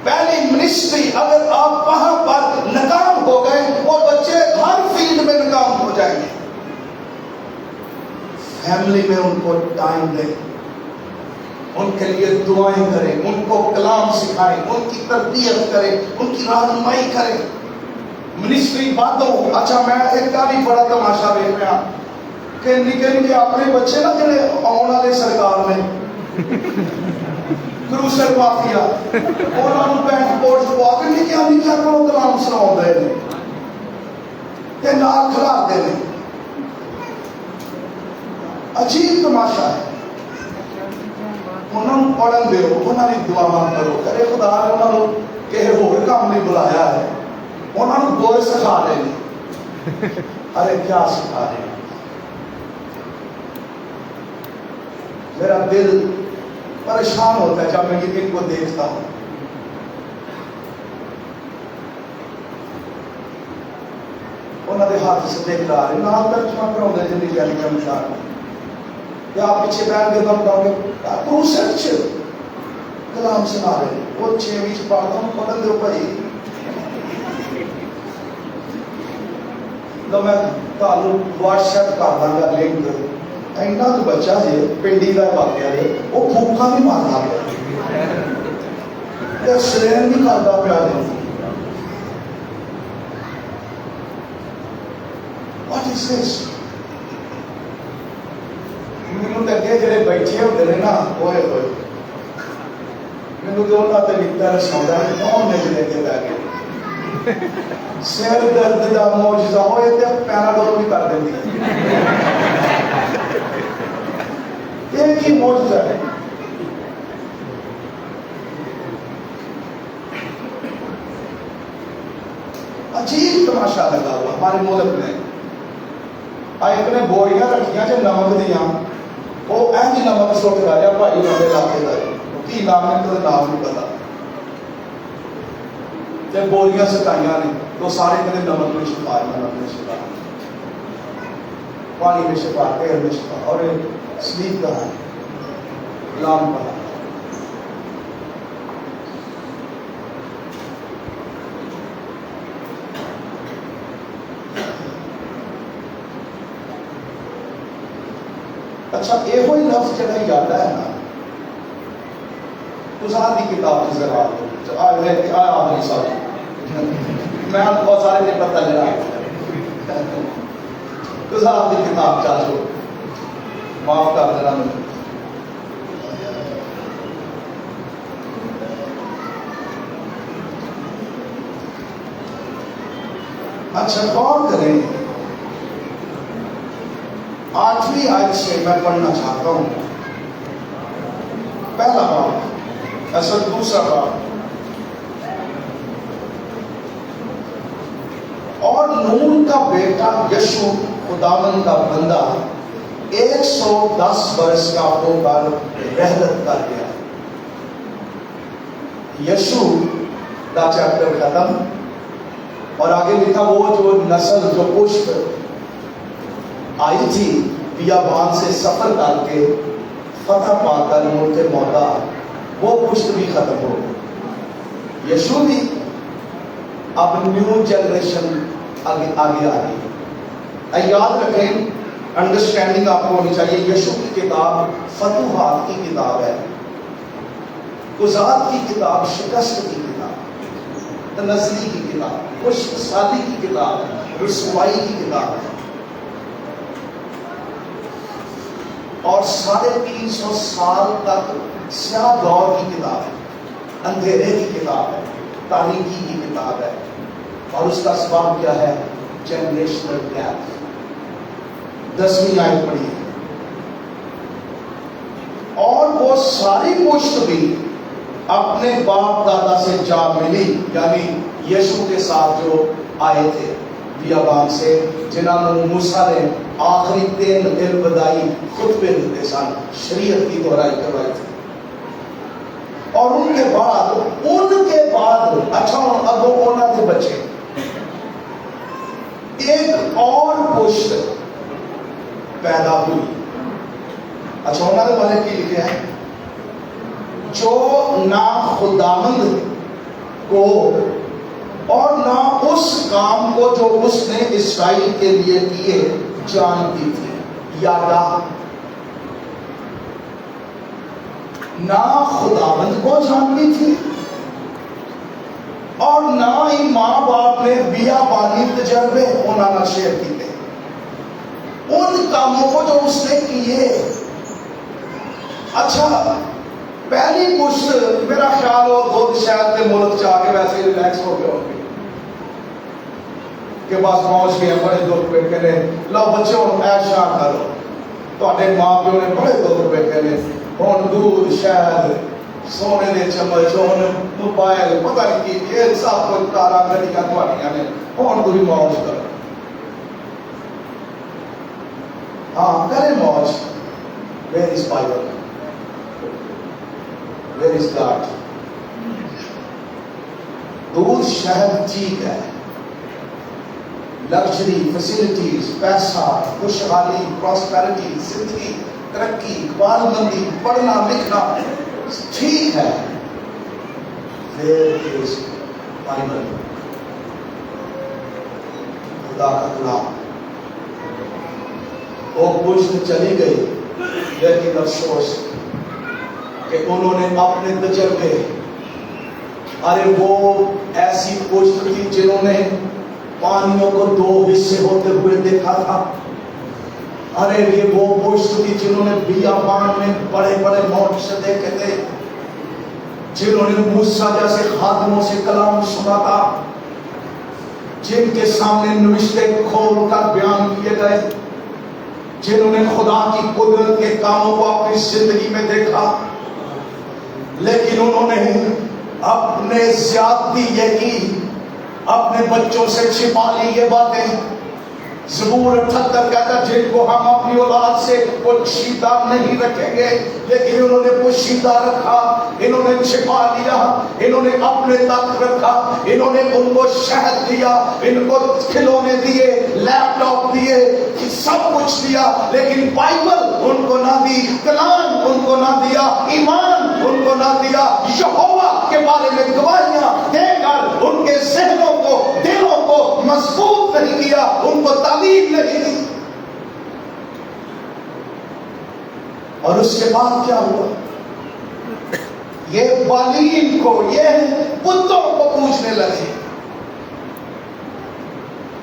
پہلی منسٹری. اگر آپ وہاں پر ناکام ہو گئے وہ بچے ہر فیلڈ میں ناکام ہو جائیں گے. فیملی میں ان کو ٹائم دیں، ان کے لیے دعائیں کریں، ان کو کلام سکھائیں، ان کی تربیت کریں، ان کی رہنمائی کریں. منسٹری باتوں. اچھا میں ایک کا بھی بڑا تماشا دیکھ رہا کہ نکے نکے اپنے بچے نا جڑے آن والے سرکار میں کروسر مافیا انہوں نے پینٹ کوٹ پوا کے نکیا نکیا کرو کلام سناؤ دے تے نال کھلا دے. عجیب تماشا ہے. انہوں نے پڑھن دو، انہوں نے دعا کرو، کرے خدا نے انہوں نے کہے ہور کام نہیں بلایا ہے، انہوں نے دور سکھا دے. ارے کیا سکھا دے. میرا دل پریشان ہوتا ہے جب میں یہ ان کو دیکھتا ہوں. انہوں نے ہاتھ سے دیکھ رہا ہے نام ترجمہ کراؤں جن کی گل کا مشار یا آپ پیچھے بیٹھ کے تم کہو گے تو سچ کلام سنا رہے وہ 6 پڑھتا ہوں پڑھن دو بھائی تو میں تعلق واٹس ایپ کر دوں گا لنک اینا تو بچہ ہے پنڈی کا واقعہ ہے وہ پھوکا بھی مارنا پیا سرین بھی کرتا پیا واٹ از دس مینوں لگے جڑے بیٹھے ہوتے ہیں نا ہوئے ہوئے مینوں تو انہاں تے لکھتا رساؤندا ہے کون نے لے کے بہ گئے سر درد دا معجزہ ہوئے تے پیراڈول بھی کر دیندی ایک ہی معجزہ ہے عجیب تماشا لگا ہوا ہمارے ملک میں ایک نے بوریاں رکھیاں جو نمک دیاں وہ اینج نمک سٹ رہا بھائی نمے علاقے کا کی نام ہے تو نام نہیں پتا جب بوریاں سکائیاں نے تو سارے کہتے نمک میں شفا نمک میں شفا پانی میں شفا تیل میں شفا اور سلیپ کا ہے لام کا اچھا یہ ہوئی لفظ جگہ یاد ہے نا گزار کی کتاب کی ذرا آیا آخری سال میں بہت سارے نے پتہ لگا گزار کی کتاب چاچو معاف کر دینا مجھے اچھا غور کریں 8ویں آیت سے میں پڑھنا چاہتا ہوں پہلا باب اصل دوسرا باب اور نون کا بیٹا یشو خداوند کا بندہ 110 برس کا ہو کر رحلت کر گیا یشو کا چیپٹر ختم اور آگے لکھا وہ جو نسل جو پشت آئی تھی بیابان سے سفر کر کے فتح پا کر ملک موتا وہ پشت بھی ختم ہو گئی یشو بھی اب نیو جنریشن آگے آ گئی یاد رکھیں انڈرسٹینڈنگ آپ کو ہونی چاہیے یشو کی کتاب فتوحات کی کتاب ہے گزات کی کتاب شکست کی کتاب تنزلی کی کتاب خشک سالی کی کتاب رسوائی کی کتاب ہے اور 350 سال تک سیاہ دور کی کتاب ہے اندھیرے کی کتاب ہے تاریکی کی کتاب ہے اور اس کا سبب کیا ہے جنریشنل گیپ 10ویں آیت پڑھی اور وہ ساری پشت بھی اپنے باپ دادا سے جا ملی یعنی یسوع کے ساتھ جو آئے تھے بیابان سے جنہوں نے موسیٰ نے آخری 3 دن بدائی خطبے دیتے سن شریعت کی دہرائی کروائی تھی اور ان کے بعد اچھا اگوں انہوں کے بچے ایک اور پشت پیدا ہوئی اچھا انہوں نے بارے کی لکھا ہے جو نہ خداوند کو اور نہ اس کام کو جو اس نے اسرائیل کے لیے کیے جانتی تھی یادا نہ خداوند کو جانتی تھی اور نہ ہی ماں باپ نے بیابانی تجربے انہوں نے شیئر کیتے ان کاموں کو جو اس نے کیے اچھا پہلی پشت میرا خیال ہو دو شاید کے ملک چاہ کے ویسے ہی ریلیکس ہو گیا ہوگی کہ بس پہنچ گئے بڑے دکھ پہ کہنے لو بچوں ایشا کرو تو ماں پیو نے بڑے دکھ پہ کہنے ہون دودھ شہد سونے دے چمچ ہون موبائل پتہ نہیں کی یہ سب کچھ کارا گھڑیاں تھوڑیاں نے ہون پوری موج کرو ہاں کرے موج where is Bible where is God دودھ شہد ٹھیک ہے لگژری، فیسلٹیز، پیسہ، خوشحالی، پراسپیرٹی، زندگی، ترقی، اقبال مندی، پڑھنا لکھنا ٹھیک ہے. Where is Bible? خدا کا کلام. وہ پشت چلی گئی، لیکن افسوس کہ انہوں نے اپنے تجربے، ارے وہ ایسی پشت تھی جنہوں نے پانیوں کو 2 حصے ہوتے ہوئے دیکھا تھا. ارے یہ وہ پشت تھی جنہوں نے بیابان میں بڑے بڑے معجزے دیکھے تھے، جنہوں نے موسیٰ جیسے خادموں سے کلام سنا تھا، جن کے سامنے نوشتے کھول کر بیان کیے گئے، جنہوں نے خدا کی قدرت کے کاموں کو اپنی زندگی میں دیکھا. لیکن انہوں نے اپنے زیادتی یہ کی، اپنے بچوں سے چھپا لی یہ باتیں. زبور 78 کہتا جن کو ہم اپنی اولاد سے پوشیدہ نہیں رکھیں گے، لیکن انہوں نے پوشیدہ رکھا، انہوں نے چھپا لیا، انہوں نے اپنے تک رکھا، انہوں نے ان کو شہد دیا، ان کو کھلونے دیے، لیپ ٹاپ دیے، سب کچھ دیا، لیکن بائبل ان کو نہ دی، کلام ان کو نہ دیا، ایمان ان کو نہ دیا. یہوہ کے بارے میں گواہیاں دے کر ان کے ذہنوں کو، دلوں کو مضبوط نہیں کیا، ان کو تعلیم نہیں دی. اور اس کے بعد کیا ہوا؟ یہ بالین کو، یہ بتوں کو پوجنے لگے،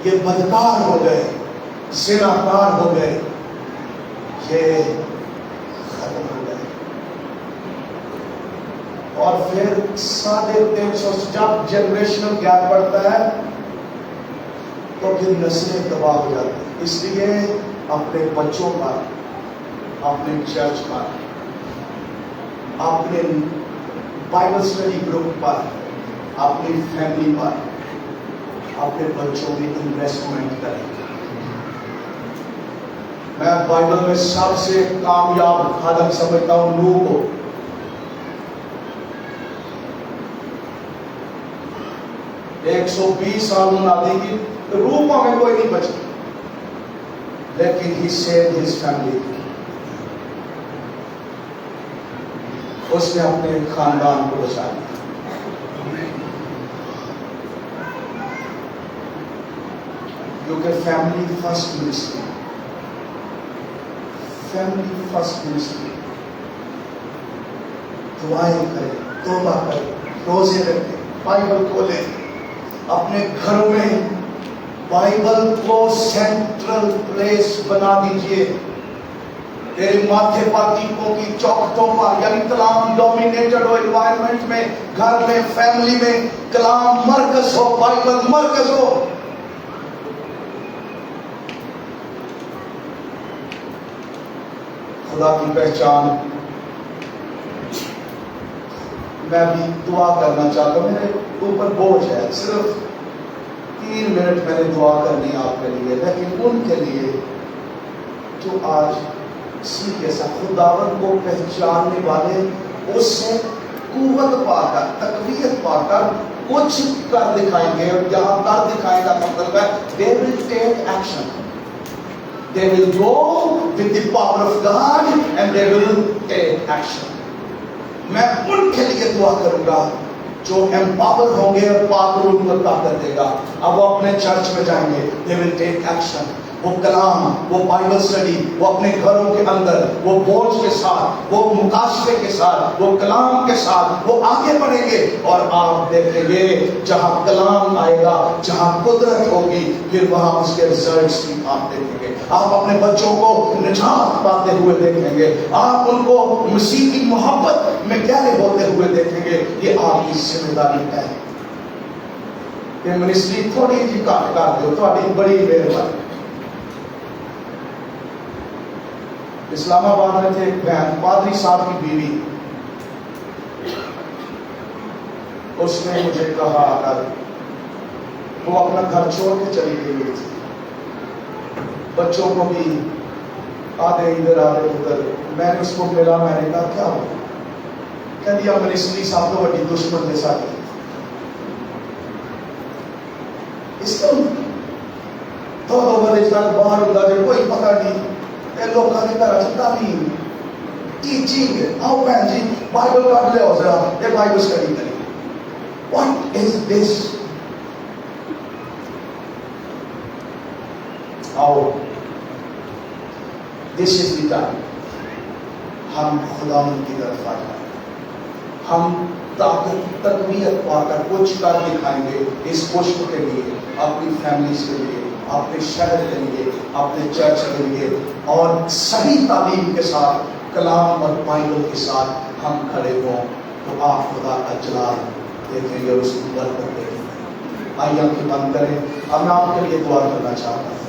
یہ بدکار ہو گئے، زناکار ہو گئے، یہ ختم ہو گئے. اور پھر 350 جب جنریشنل گیپ بڑھتا ہے تو پھر نسلیں تباہ ہو جاتی ہیں. اس لیے اپنے بچوں پر، اپنے چرچ پر، اپنے بائبل اسٹڈی گروپ پر، اپنی فیملی پر، اپنے بچوں میں انویسٹمنٹ کریں. میں بائبل میں سب سے کامیاب خادم سمجھتا ہوں نوح کو. ایک 120 سال منادی کی روپوں میں کوئی نہیں بچا، لیکن he saved his family. اس نے اپنے خاندان کو بچا لیا. کیونکہ family first ministry, family first ministry. دعائیں کرے، توبہ کرے، روزے رکھے، بائبل کھولے، اپنے گھروں میں بائبل کو سینٹرل پلیس بنا دیجئے. تیرے ماتھے پر ٹیپوں کی چوکھٹوں پر، یعنی کلام ڈومینیٹڈ ہو انوائرمنٹ میں، گھر میں، فیملی میں کلام مرکز ہو، بائبل مرکز ہو. خدا کی پہچان. میں بھی دعا کرنا چاہتا ہوں، میرے اوپر بوجھ ہے، صرف 3 منٹ میں نے دعا کرنی آپ کے لیے، لیکن ان کے لیے جو آج سیریس ہے، خداوند کو پہچاننے والے اس سے قوت پا کر، تقویت پا کر کچھ کر دکھائیں گے. اور یہاں کر دکھائیں کا مطلب ہے they will take action. They will go with the power of God and they will take action. میں ان کے لیے دعا کروں گا جو empower ہوں گے اور پاک روح کو طاقت دے گا. اب وہ اپنے چرچ میں جائیں گے، they will take action. وہ کلام، وہ بائبل اسٹڈی، وہ اپنے گھروں کے اندر وہ بوجھ کے ساتھ، وہ مکاشفے کے ساتھ، وہ کلام کے ساتھ وہ آگے بڑھیں گے. اور آپ دیکھیں گے جہاں کلام آئے گا، جہاں قدرت ہوگی، پھر وہاں اس کے ریزلٹس بھی آپ دیکھیں گے. آپ اپنے بچوں کو نجات پاتے ہوئے دیکھیں گے، آپ ان کو مسیح کی محبت میں گہرے ہوتے ہوئے دیکھیں گے. یہ آپ کی ذمہ داری ہے. یہ منسٹری تھوڑی جی کر دو، تھوڑی بڑی مہربانی. اسلام آباد میں تھے ایک بہن، پادری صاحب کی بیوی. اس نے مجھے کہا اگر وہ اپنا گھر چھوڑ کے چلی گئی تھی، بچوں کو بھی آدھے ادھر آدھے ادھر. میں نے اس کو ملا، میں نے کہا کیا ہو؟ کہہ دیا منسٹری صاحب تو بڑی دشمن کے ساتھ اس کا دو بدلستان باہر ہوتا ہے کوئی پتہ نہیں یہ لوگوں نے گھر تعلیم ٹیچنگ آؤ بہن جی بائبل کر لے ہو ذرا یہ بائبل اسٹڈی کریں واٹ از دس آؤ دس از دی ٹائم ہم خدا کی طرف آ جائیں ہم طاقت تقویت پا کر کچھ کر دکھائیں گے اس پشت کے لیے اپنی فیملیز کے لیے اپنے شہر کے لیے اپنے چرچ کے لیے اور صحیح تعلیم کے ساتھ کلام اور بائبل کے ساتھ ہم کھڑے ہوں تو آپ خدا کا جلال دیکھیں گے اور اس کی برکت دیکھیں گے. آئیے ہم بند کریں. اب میں آپ کے لیے دعا کرنا چاہتا ہوں.